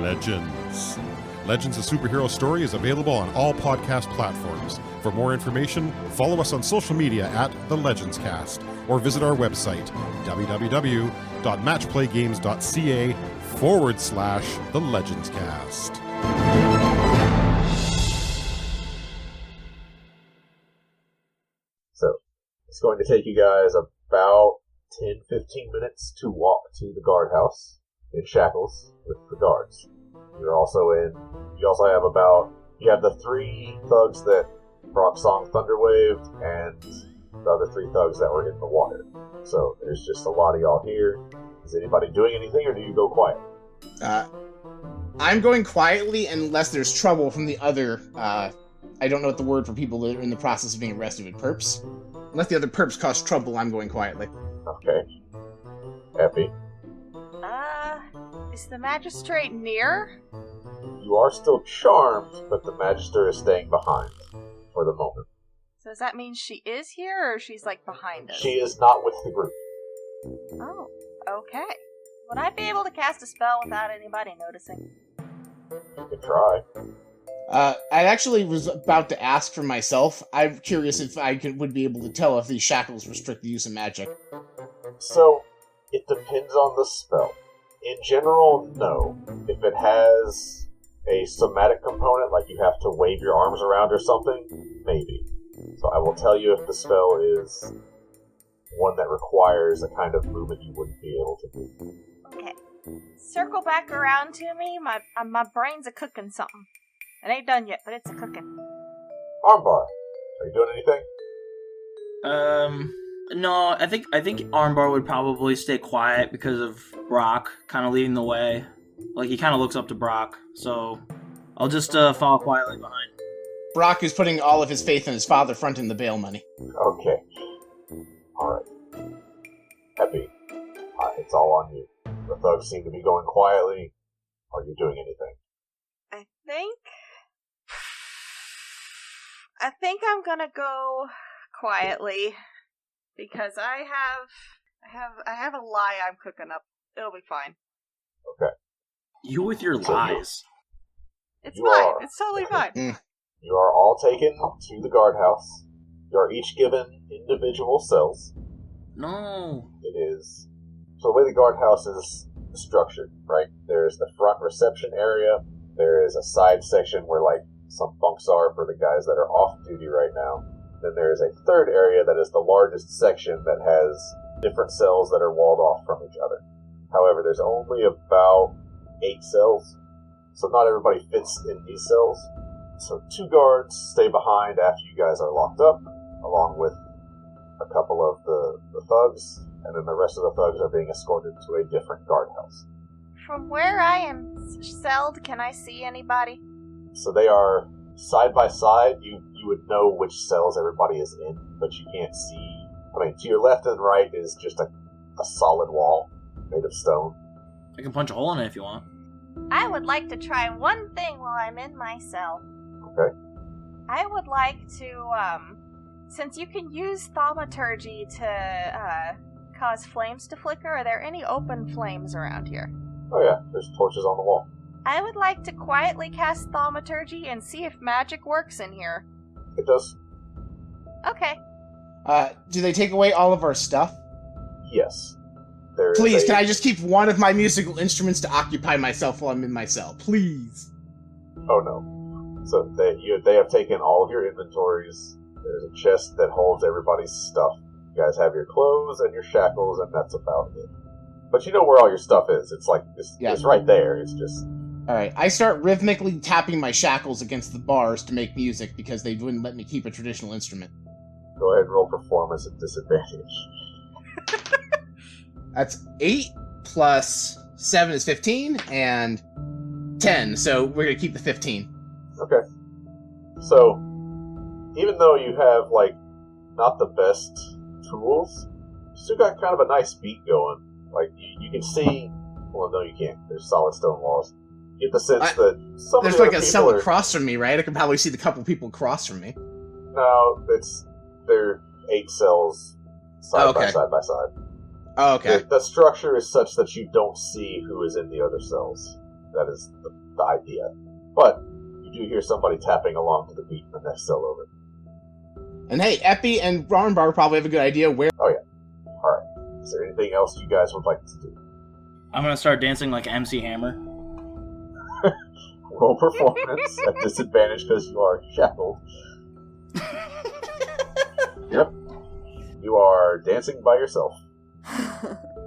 Speaker 8: legends. Legends: A Superhero Story is available on all podcast platforms. For more information, follow us on social media at The Legends Cast or visit our website, www.matchplaygames.ca/The Legends Cast.
Speaker 3: So, it's going to take you guys about 10-15 minutes to walk to the guardhouse in shackles with the guards. You also have the 3 thugs that Brock Song Thunderwaved and the other 3 thugs that were in the water. So there's just a lot of y'all here. Is anybody doing anything, or do you go quiet?
Speaker 2: I'm going quietly unless there's trouble from the other, I don't know what the word for people that are in the process of being arrested with perps. Unless the other perps cause trouble, I'm going quietly.
Speaker 3: Okay. Happy?
Speaker 4: Is the magistrate near?
Speaker 3: You are still charmed, but the Magister is staying behind for the moment.
Speaker 4: So does that mean she is here, or she's, behind us?
Speaker 3: She is not with the group.
Speaker 4: Oh, okay. Would I be able to cast a spell without anybody noticing?
Speaker 3: You can try.
Speaker 2: I actually was about to ask for myself. I'm curious if I would be able to tell if these shackles restrict the use of magic.
Speaker 3: So, it depends on the spell. In general, no. If it has a somatic component, like you have to wave your arms around or something, maybe. So I will tell you if the spell is one that requires a kind of movement you wouldn't be able to do.
Speaker 4: Okay. Circle back around to me. My brain's a-cooking something. It ain't done yet, but it's a-cooking.
Speaker 3: Armbar, are you doing anything?
Speaker 5: No, I think Armbar would probably stay quiet because of Brock kind of leading the way. Like, he kind of looks up to Brock, so I'll just follow quietly behind.
Speaker 2: Brock is putting all of his faith in his father fronting the bail money.
Speaker 3: Okay. Alright. Happy. It's all on you. The thugs seem to be going quietly. Are you doing anything?
Speaker 4: I think I'm gonna go quietly. Because I have a lie I'm cooking up. It'll be fine.
Speaker 3: Okay.
Speaker 5: You with your lies.
Speaker 4: It's fine. It's totally fine.
Speaker 3: You are all taken to the guardhouse. You are each given individual cells.
Speaker 5: No.
Speaker 3: It is. So the way the guardhouse is structured, right? There's the front reception area. There is a side section where, some bunks are for the guys that are off duty right now. Then there's a third area that is the largest section that has different cells that are walled off from each other. However, there's only about 8 cells, so not everybody fits in these cells. So 2 guards stay behind after you guys are locked up, along with a couple of the thugs, and then the rest of the thugs are being escorted to a different guardhouse.
Speaker 4: From where I am celled, can I see anybody?
Speaker 3: So they are side by side, you would know which cells everybody is in, but you can't see. I mean, to your left and right is just a solid wall made of stone.
Speaker 5: I can punch a hole in it if you want.
Speaker 4: I would like to try one thing while I'm in my cell.
Speaker 3: Okay.
Speaker 4: I would like to, since you can use thaumaturgy to, cause flames to flicker, are there any open flames around here?
Speaker 3: Oh yeah, there's torches on the wall.
Speaker 4: I would like to quietly cast thaumaturgy and see if magic works in here.
Speaker 3: It does.
Speaker 4: Okay.
Speaker 2: Do they take away all of our stuff?
Speaker 3: Yes. There is
Speaker 2: Please,
Speaker 3: a-
Speaker 2: can I just keep one of my musical instruments to occupy myself while I'm in my cell? Please.
Speaker 3: Oh no. So they have taken all of your inventories. There's a chest that holds everybody's stuff. You guys have your clothes and your shackles, and that's about it. But you know where all your stuff is. It's like, it's right there. It's just...
Speaker 2: Alright, I start rhythmically tapping my shackles against the bars to make music because they wouldn't let me keep a traditional instrument.
Speaker 3: Go ahead and roll performance at disadvantage.
Speaker 2: That's 8 plus 7 is 15, and 10, so we're gonna keep the 15.
Speaker 3: Okay. So, even though you have, like, not the best tools, you still got kind of a nice beat going. Like, you can see... Well, no, you can't. There's solid stone walls. You get the sense that some
Speaker 2: There's
Speaker 3: of the
Speaker 2: like
Speaker 3: other
Speaker 2: a cell
Speaker 3: people are...
Speaker 2: across from me, right? I can probably see the couple people across from me.
Speaker 3: No, they're 8 cells side by side by side.
Speaker 2: Oh, okay.
Speaker 3: The structure is such that you don't see who is in the other cells. That is the idea. But you do hear somebody tapping along to the beat in the next cell over.
Speaker 2: And hey, Epi and Ronbar probably have a good idea where...
Speaker 3: Oh yeah. Alright. Is there anything else you guys would like to do?
Speaker 5: I'm gonna start dancing like MC Hammer.
Speaker 3: Roll performance at disadvantage because you are shackled. Yep. You are dancing by yourself.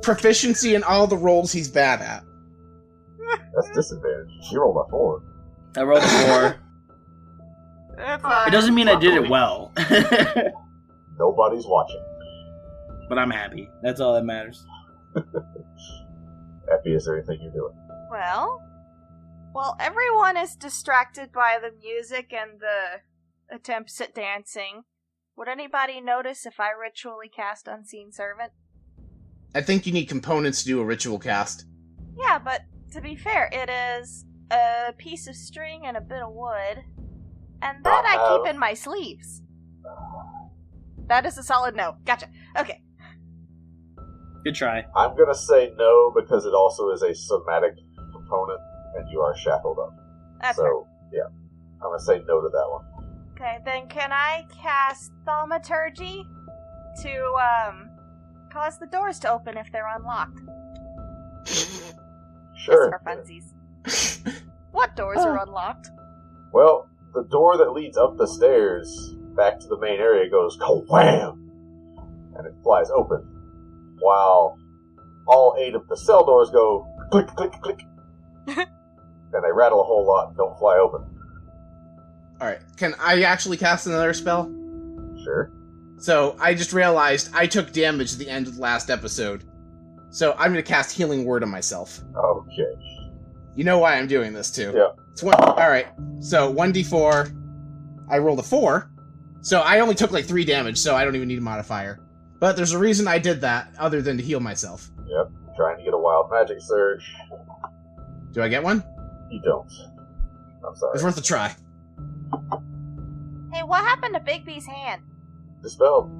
Speaker 2: Proficiency in all the roles he's bad at.
Speaker 3: That's disadvantage. You rolled a 4.
Speaker 5: I rolled a 4. It doesn't mean I did it well.
Speaker 3: Nobody's watching.
Speaker 5: But I'm happy. That's all that matters.
Speaker 3: Epi, is there anything you're doing?
Speaker 4: Well, everyone is distracted by the music and the attempts at dancing. Would anybody notice if I ritually cast Unseen Servant?
Speaker 2: I think you need components to do a ritual cast.
Speaker 4: Yeah, but to be fair, it is a piece of string and a bit of wood. And that I keep in my sleeves. That is a solid no. Gotcha. Okay.
Speaker 5: Good try.
Speaker 3: I'm gonna say no because it also is a somatic component and you are shackled up.
Speaker 4: That's
Speaker 3: so, yeah. I'm gonna say no to that one.
Speaker 4: Okay, then can I cast Thaumaturgy to, cause the doors to open if they're unlocked?
Speaker 3: Sure.
Speaker 4: Just for funsies. What doors are unlocked?
Speaker 3: Well, the door that leads up the stairs back to the main area goes ka-wham! And it flies open. While all 8 of the cell doors go click, click, click. And they rattle a whole lot and don't fly open.
Speaker 2: Alright, can I actually cast another spell?
Speaker 3: Sure.
Speaker 2: So, I just realized I took damage at the end of the last episode. So, I'm gonna cast Healing Word on myself.
Speaker 3: Okay.
Speaker 2: You know why I'm doing this, too.
Speaker 3: Yeah.
Speaker 2: It's Alright, so 1d4. I rolled a 4. So, I only took like 3 damage, so I don't even need a modifier. But there's a reason I did that, other than to heal myself.
Speaker 3: Yep. Trying to get a wild magic surge.
Speaker 2: Do I get one?
Speaker 3: You don't. I'm sorry.
Speaker 2: It's worth a try.
Speaker 4: Hey, what happened to Bigby's hand?
Speaker 3: Dispelled.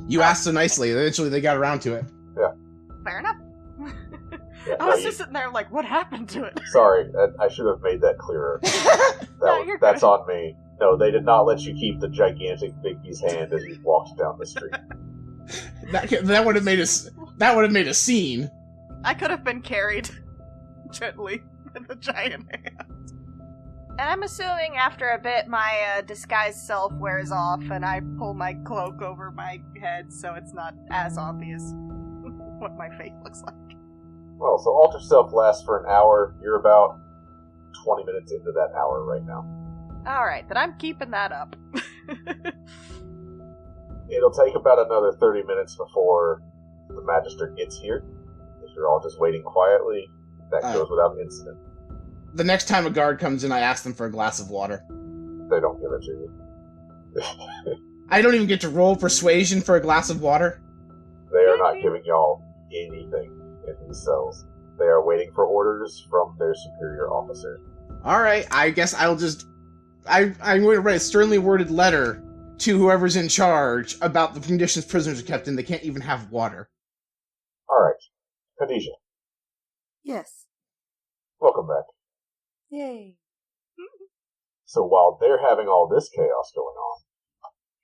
Speaker 2: You asked so nicely, eventually they got around to it.
Speaker 4: Fair enough.
Speaker 3: Yeah,
Speaker 4: I was just sitting there like, what happened to it?
Speaker 3: Sorry, I should have made that clearer. That's on me. No, they did not let you keep the gigantic Bigby's hand as you walked down the street.
Speaker 2: That would have made a scene.
Speaker 4: I could have been carried gently with a giant hand. And I'm assuming after a bit my disguised self wears off and I pull my cloak over my head so it's not as obvious what my face looks like.
Speaker 3: Well, so Alter Self lasts for an hour. You're about 20 minutes into that hour right now.
Speaker 4: Alright, then I'm keeping that up.
Speaker 3: It'll take about another 30 minutes before the Magister gets here. If you're all just waiting quietly, that goes without incident.
Speaker 2: The next time a guard comes in, I ask them for a glass of water.
Speaker 3: They don't give it to you.
Speaker 2: I don't even get to roll persuasion for a glass of water.
Speaker 3: They are not giving y'all anything in these cells. They are waiting for orders from their superior officer.
Speaker 2: Alright, I guess I'll just... I'm going to write a sternly worded letter to whoever's in charge about the conditions prisoners are kept in. They can't even have water.
Speaker 3: Alright. Khadijah,
Speaker 1: Yes.
Speaker 3: welcome back.
Speaker 1: Yay.
Speaker 3: So while they're having all this chaos going on,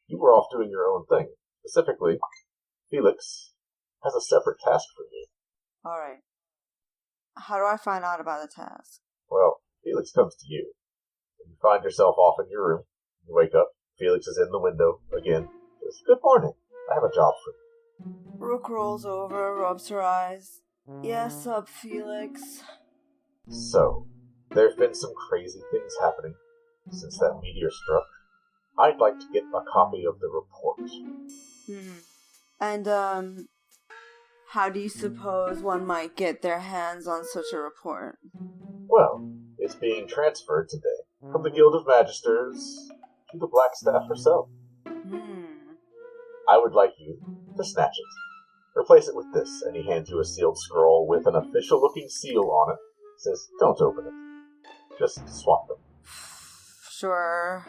Speaker 3: you were off doing your own thing. Specifically, Felix has a separate task for you.
Speaker 1: Alright. How do I find out about the task?
Speaker 3: Well, Felix comes to you. You find yourself off in your room. You wake up. Felix is in the window again. Says, "Good morning. I have a job for you."
Speaker 1: Rook rolls over, rubs her eyes. Yes, up, Felix.
Speaker 3: So, there have been some crazy things happening since that meteor struck. I'd like to get a copy of the report.
Speaker 1: And, how do you suppose one might get their hands on such a report?
Speaker 3: Well, it's being transferred today from the Guild of Magisters to the Black Staff herself. I would like you to snatch it. Replace it with this, and he hands you a sealed scroll with an official-looking seal on it. Says, "Don't open it. Just swap them."
Speaker 1: Sure,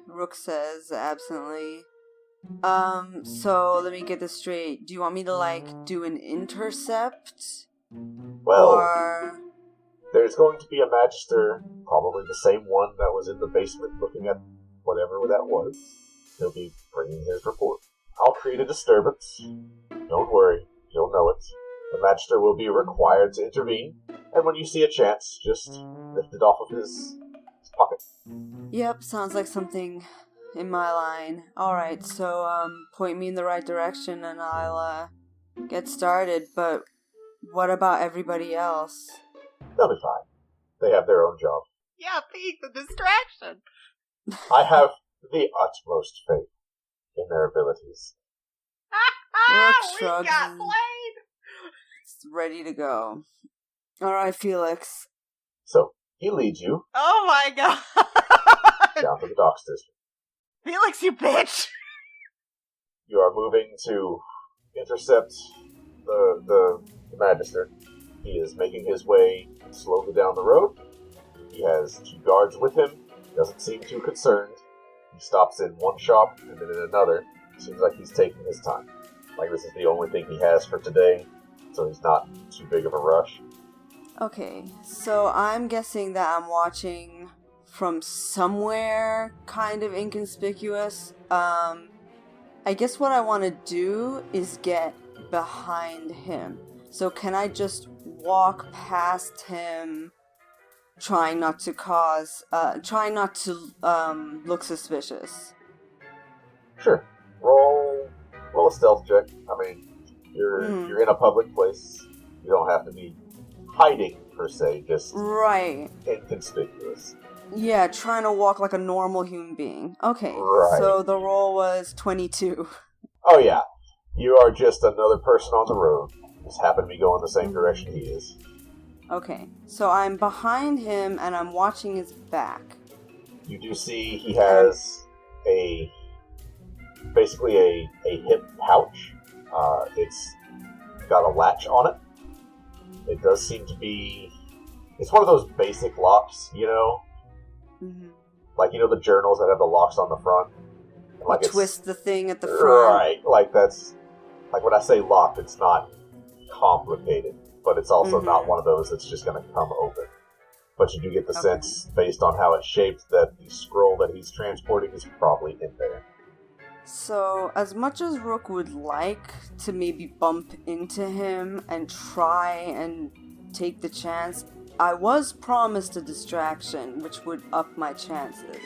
Speaker 1: Rook says absently. So let me get this straight. Do you want me to, do an intercept?
Speaker 3: Well,
Speaker 1: Or...
Speaker 3: there's going to be a Magister, probably the same one that was in the basement looking at whatever that was. He'll be bringing his report. I'll create a disturbance. Don't worry, you'll know it. The Magister will be required to intervene, and when you see a chance, just lift it off of his pocket.
Speaker 1: Yep, sounds like something in my line. Alright, so, point me in the right direction and I'll, get started, but what about everybody else?
Speaker 3: They'll be fine. They have their own job.
Speaker 4: Yeah, Pete, the distraction.
Speaker 3: I have the utmost faith in their abilities.
Speaker 1: Rook
Speaker 4: We
Speaker 1: shrugs
Speaker 4: got
Speaker 1: and-
Speaker 4: played.
Speaker 1: Ready to go. Alright, Felix.
Speaker 3: So, he leads you
Speaker 4: Oh my god.
Speaker 3: down to the docks district.
Speaker 4: Felix, you bitch.
Speaker 3: You are moving to intercept the Magister. He is making his way slowly down the road. He has 2 guards with him. Doesn't seem too concerned. He stops in one shop and then in another. Seems like he's taking his time. Like this is the only thing he has for today, so he's not too big of a rush.
Speaker 1: Okay, so I'm guessing that I'm watching from somewhere kind of inconspicuous. I guess what I want to do is get behind him. So can I just walk past him, trying not to look suspicious?
Speaker 3: Sure. Roll a stealth check. I mean, you're in a public place. You don't have to be hiding per se, just
Speaker 1: Right.
Speaker 3: inconspicuous.
Speaker 1: Yeah, trying to walk like a normal human being. Okay,
Speaker 3: Right.
Speaker 1: so the roll was 22.
Speaker 3: Oh yeah, you are just another person on the road. Just happen to be going the same direction he is.
Speaker 1: Okay, so I'm behind him and I'm watching his back.
Speaker 3: You do see he has basically a hip pouch. It's got a latch on it. It does seem to be... It's one of those basic locks, you know?
Speaker 1: Mm-hmm.
Speaker 3: Like, you know the journals that have the locks on the front? Like
Speaker 1: You twist the thing at the front.
Speaker 3: Right, like that's... Like when I say locked, it's not complicated, but it's also not one of those that's just going to come open. But you do get the sense, based on how it's shaped, that the scroll that he's transporting is probably in there.
Speaker 1: So, as much as Rook would like to maybe bump into him and try and take the chance, I was promised a distraction, which would up my chances.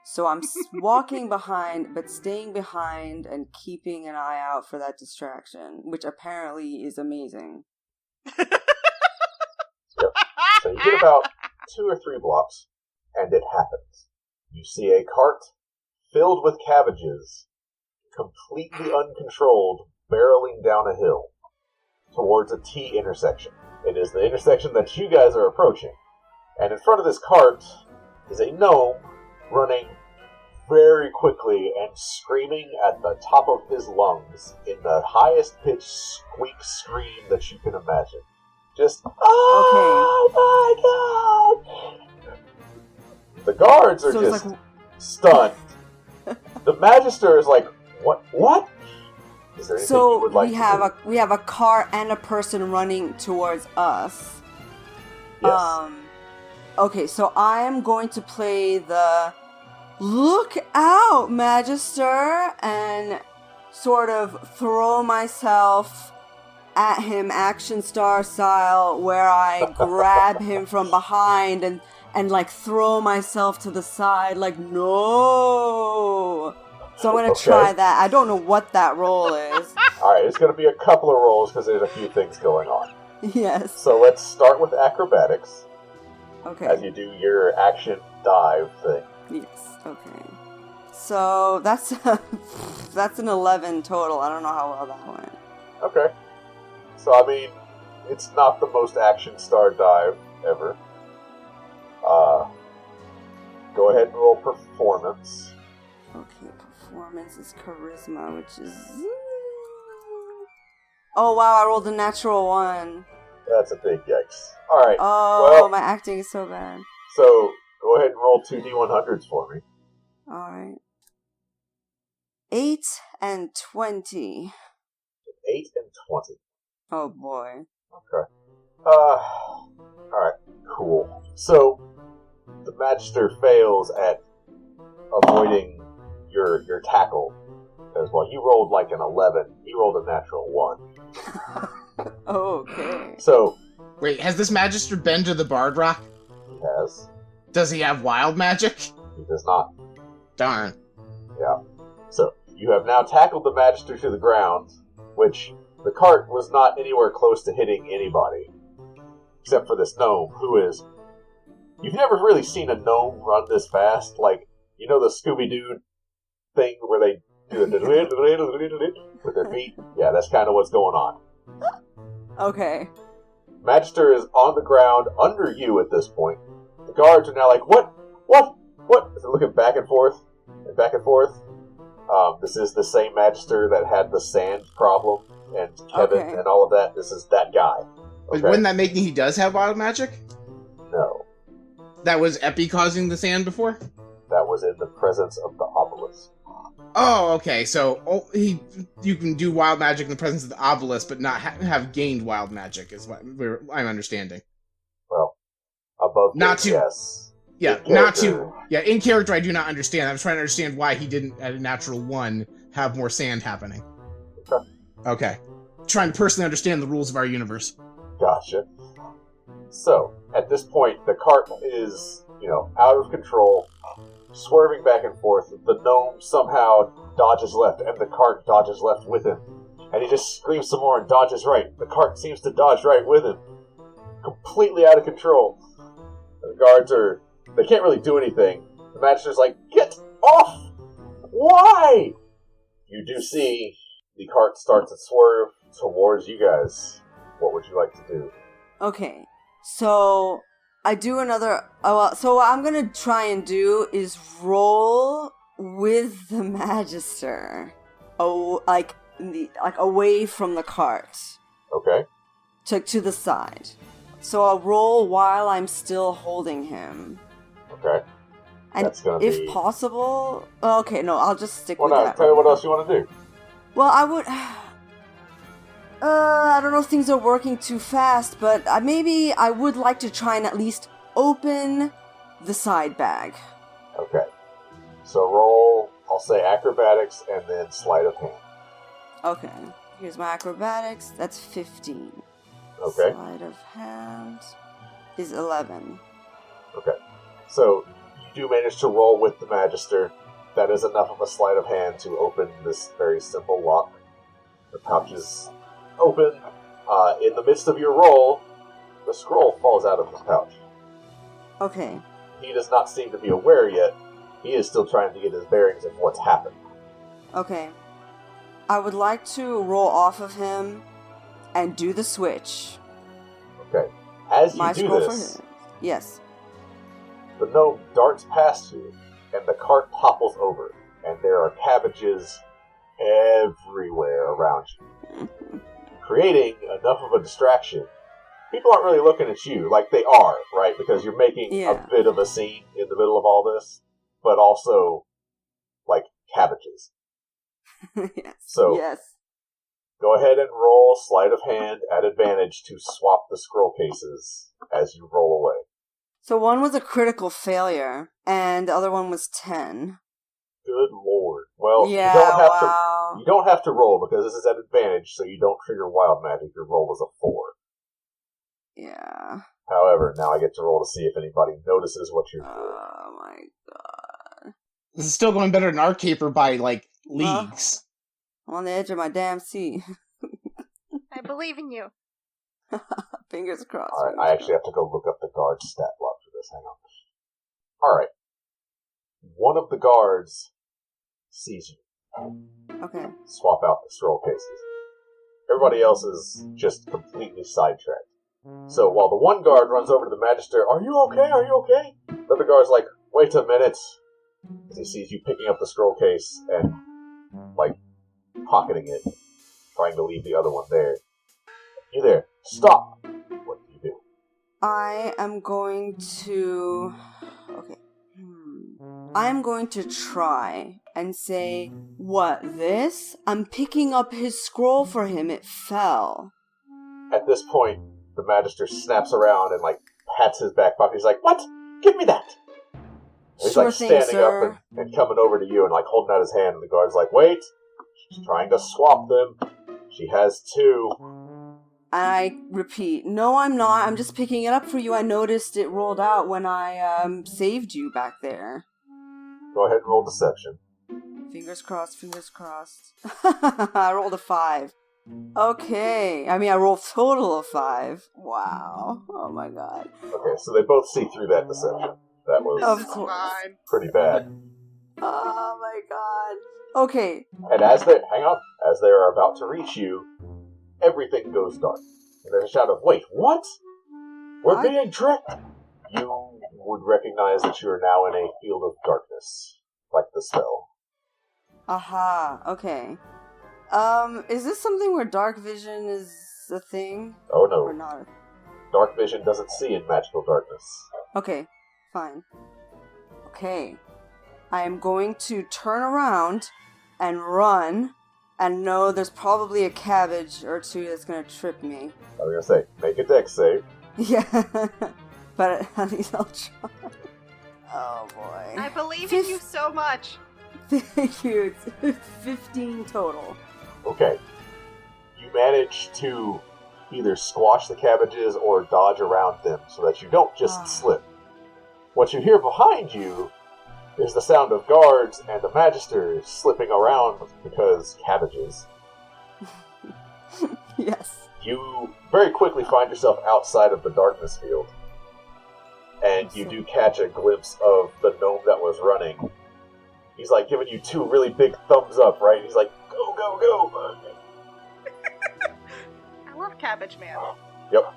Speaker 1: So I'm walking behind, but staying behind and keeping an eye out for that distraction, which apparently is amazing.
Speaker 3: So you get about 2 or 3 blocks, and it happens. You see a cart filled with cabbages, completely uncontrolled, barreling down a hill towards a T intersection. It is the intersection that you guys are approaching. And in front of this cart is a gnome running very quickly and screaming at the top of his lungs in the highest pitched squeak scream that you can imagine. Just, oh my god! The guards are just stunned. The Magister is like, what? Is there anything you would like to do?
Speaker 1: we have a car and a person running towards us.
Speaker 3: Yes.
Speaker 1: Okay, so I am going to play the look out, Magister, and sort of throw myself at him action star style, where I grab him from behind and like throw myself to the side like, no. So I'm going to try that. I don't know what that roll is.
Speaker 3: Alright, it's going to be a couple of rolls because there's a few things going on.
Speaker 1: Yes.
Speaker 3: So let's start with acrobatics.
Speaker 1: Okay.
Speaker 3: As you do your action dive thing.
Speaker 1: Yes, okay. So that's that's an 11 total. I don't know how well that went.
Speaker 3: Okay. So, I mean, it's not the most action star dive ever. Go ahead and roll performance.
Speaker 1: Okay, performance is charisma, which is... Oh wow, I rolled a natural 1.
Speaker 3: That's a big yikes. Alright,
Speaker 1: Oh, my acting is so bad.
Speaker 3: so go ahead and roll 2d100s for me.
Speaker 1: Alright. 8 and 20.
Speaker 3: 8 and 20.
Speaker 1: Oh boy.
Speaker 3: Okay. Alright, cool. So, the Magister fails at avoiding your tackle. Because while you rolled like an 11, he rolled a natural 1.
Speaker 1: Okay.
Speaker 3: So,
Speaker 2: Wait, has this Magister been to the Bard Rock?
Speaker 3: he has.
Speaker 2: Does he have wild magic?
Speaker 3: He does not.
Speaker 2: Darn.
Speaker 3: Yeah. So, you have now tackled the Magister to the ground, which the cart was not anywhere close to hitting anybody. Except for this gnome, who is... You've never really seen a gnome run this fast. Like, you know the Scooby-Doo thing where they do the with their feet? Yeah, that's kind of what's going on.
Speaker 1: Okay.
Speaker 3: Magister is on the ground under you at this point. The guards are now like, what? They're looking back and forth, and back and forth. This is the same Magister that had the sand problem, and Kevin and all of that. This is that guy.
Speaker 2: But
Speaker 3: Okay?
Speaker 2: wouldn't that make he does have wild magic?
Speaker 3: No.
Speaker 2: That was Epi causing the sand before?
Speaker 3: That was in the presence of the obelisk.
Speaker 2: Oh, okay. So you can do wild magic in the presence of the obelisk, but not have gained wild magic, is what I'm understanding.
Speaker 3: Well, above
Speaker 2: Not
Speaker 3: this,
Speaker 2: to-
Speaker 3: yes.
Speaker 2: Yeah,
Speaker 3: In
Speaker 2: not
Speaker 3: character.
Speaker 2: to. Yeah, in character, I do not understand. I'm trying to understand why he didn't, at a natural 1, have more sand happening. Okay. Trying to personally understand the rules of our universe.
Speaker 3: Gotcha. So, at this point, the cart is, out of control, swerving back and forth. The gnome somehow dodges left, and the cart dodges left with him. And he just screams some more and dodges right. The cart seems to dodge right with him. Completely out of control. The guards they can't really do anything. The Magister's like, get off! Why? You do see the cart starts to swerve towards you guys. What would you like to do?
Speaker 1: Okay. So I do another. So what I'm gonna try and do is roll with the Magister, like away from the cart,
Speaker 3: Okay.
Speaker 1: to the side. So I'll roll while I'm still holding him.
Speaker 3: Okay.
Speaker 1: And
Speaker 3: That's gonna
Speaker 1: if
Speaker 3: be...
Speaker 1: possible, okay, no, I'll just stick
Speaker 3: Well,
Speaker 1: with
Speaker 3: no,
Speaker 1: that.
Speaker 3: tell me
Speaker 1: right
Speaker 3: what
Speaker 1: now.
Speaker 3: else you want to do.
Speaker 1: Well, I would. I don't know if things are working too fast, but maybe I would like to try and at least open the side bag.
Speaker 3: Okay. So roll, I'll say acrobatics and then sleight of hand.
Speaker 1: Okay, here's my acrobatics. That's 15.
Speaker 3: Okay.
Speaker 1: Sleight of hand is 11.
Speaker 3: Okay. So you do manage to roll with the Magister. That is enough of a sleight of hand to open this very simple lock. The pouch is open. In the midst of your roll, the scroll falls out of his pouch.
Speaker 1: Okay.
Speaker 3: He does not seem to be aware yet. He is still trying to get his bearings of what's happened.
Speaker 1: Okay. I would like to roll off of him and do the switch.
Speaker 3: Okay. As you
Speaker 1: My
Speaker 3: do
Speaker 1: scroll
Speaker 3: this,
Speaker 1: for him. Yes.
Speaker 3: the gnome darts past you and the cart topples over, and there are cabbages everywhere around you, creating enough of a distraction. People aren't really looking at you like they are, right? Because you're making a bit of a scene in the middle of all this, but also, like, cabbages.
Speaker 1: Yes.
Speaker 3: So, go ahead and roll sleight of hand at advantage to swap the scroll cases as you roll away.
Speaker 1: So one was a critical failure, and the other one was 10.
Speaker 3: Good lord. Well, you don't have to roll because this is at advantage, so you don't trigger wild magic. Your roll was a 4.
Speaker 1: Yeah.
Speaker 3: However, now I get to roll to see if anybody notices what you're doing.
Speaker 1: Oh my god.
Speaker 2: This is still going better than our caper by, like, leagues.
Speaker 1: I'm on the edge of my damn seat.
Speaker 4: I believe in you.
Speaker 1: Fingers crossed.
Speaker 3: Alright, I actually have to go look up the guard's stat block for this. Hang on. Alright. One of the guards sees you.
Speaker 1: Okay.
Speaker 3: Swap out the scroll cases. Everybody else is just completely sidetracked. So while the one guard runs over to the Magister, "Are you okay? Are you okay?" The other guard's like, "Wait a minute." As he sees you picking up the scroll case and, like, pocketing it, trying to leave the other one there. "You there, stop!" What do you do?
Speaker 1: I am going to... Okay. I'm going to try and say, "What, this? I'm picking up his scroll for him, it fell."
Speaker 3: At this point, the Magister snaps around and, like, pats his back pocket. He's like, "What? Give me that!" And he's,
Speaker 1: Sure
Speaker 3: like,
Speaker 1: thing,
Speaker 3: standing
Speaker 1: sir.
Speaker 3: up and coming over to you and, like, holding out his hand. And the guard's like, "Wait! She's trying to swap them. She has 2.
Speaker 1: I repeat, "No, I'm not. I'm just picking it up for you. I noticed it rolled out when I saved you back there."
Speaker 3: Go ahead and roll deception.
Speaker 1: Fingers crossed, fingers crossed. I rolled a 5. Okay. I mean, I rolled a total of 5. Wow. Oh my god.
Speaker 3: Okay, so they both see through that deception. That was
Speaker 1: Of course.
Speaker 3: pretty bad.
Speaker 1: Oh my god. Okay.
Speaker 3: And as they are about to reach you, everything goes dark. And there's a shout of, "Wait, what? We're being tricked!" You would recognize that you are now in a field of darkness, like the spell.
Speaker 1: Aha. Okay. Is this something where dark vision is a thing?
Speaker 3: Oh no.
Speaker 1: Or not?
Speaker 3: Dark vision doesn't see in magical darkness.
Speaker 1: Okay. Fine. Okay. I am going to turn around and run and know there's probably a cabbage or two that's going to trip me.
Speaker 3: I was going to say, make a dex save.
Speaker 1: Yeah. But at least I'll try. Oh boy.
Speaker 4: I believe in you so much.
Speaker 1: Thank you. It's 15 total.
Speaker 3: Okay. You manage to either squash the cabbages or dodge around them so that you don't just slip. What you hear behind you is the sound of guards and the Magister slipping around because cabbages.
Speaker 1: Yes.
Speaker 3: You very quickly find yourself outside of the darkness field. And you do catch a glimpse of the gnome that was running. He's like giving you 2 really big thumbs up, right? He's like, "Go, go, go!"
Speaker 4: I love Cabbage Man.
Speaker 3: Yep.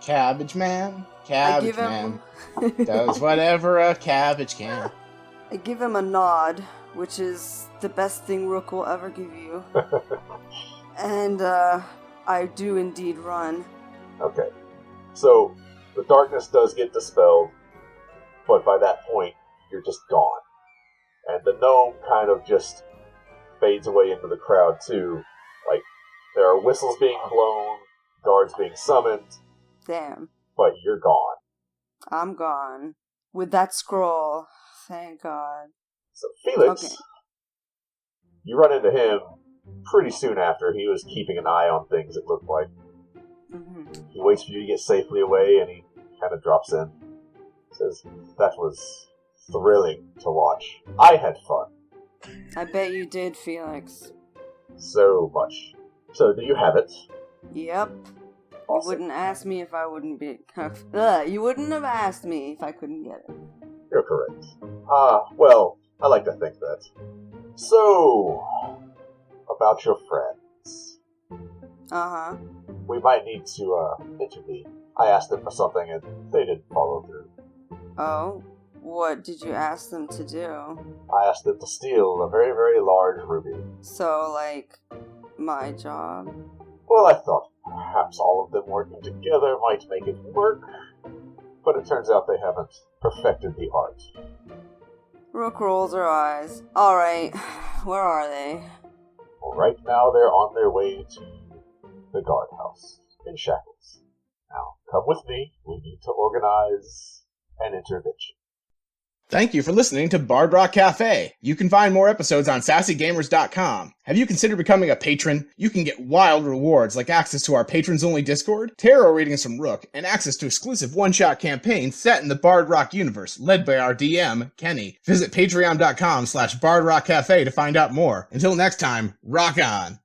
Speaker 2: Cabbage Man,
Speaker 1: I
Speaker 2: Cabbage
Speaker 1: give
Speaker 2: Man
Speaker 1: him...
Speaker 2: does whatever a cabbage can.
Speaker 1: I give him a nod, which is the best thing Rook will ever give you. And, I do indeed run.
Speaker 3: Okay. So, the darkness does get dispelled, but by that point, you're just gone. And the gnome kind of just fades away into the crowd, too. Like, there are whistles being blown, guards being summoned,
Speaker 1: Damn.
Speaker 3: but you're gone.
Speaker 1: I'm gone. With that scroll. Thank God.
Speaker 3: So, Felix,
Speaker 1: Okay.
Speaker 3: you run into him pretty soon after. He was keeping an eye on things, it looked like.
Speaker 1: Mm-hmm.
Speaker 3: He waits for you to get safely away, and he kind of drops in. Says, "That was thrilling to watch. I had fun.
Speaker 1: I bet you did, Felix.
Speaker 3: So much. So, do you have it?"
Speaker 1: Yep.
Speaker 3: Awesome.
Speaker 1: You wouldn't ask me if I wouldn't be... you wouldn't have asked me if I couldn't get it.
Speaker 3: You're correct. Well, I like to think that. So, about your friends.
Speaker 1: Uh-huh.
Speaker 3: We might need to, intervene. I asked them for something and they didn't follow through.
Speaker 1: Oh? What did you ask them to do?
Speaker 3: I asked them to steal a very, very large ruby.
Speaker 1: So, like, my job?
Speaker 3: Well, I thought perhaps all of them working together might make it work, but it turns out they haven't perfected the art.
Speaker 1: Rook rolls her eyes. Alright, where are they?
Speaker 3: Well, right now they're on their way to the guardhouse in shackles. Now, come with me. We need to organize an intervention.
Speaker 2: Thank you for listening to Bard Rock Cafe. You can find more episodes on sassygamers.com. Have you considered becoming a patron? You can get wild rewards like access to our patrons-only Discord, tarot readings from Rook, and access to exclusive one-shot campaigns set in the Bard Rock universe, led by our DM, Kenny. Visit patreon.com/bardrockcafe to find out more. Until next time, rock on!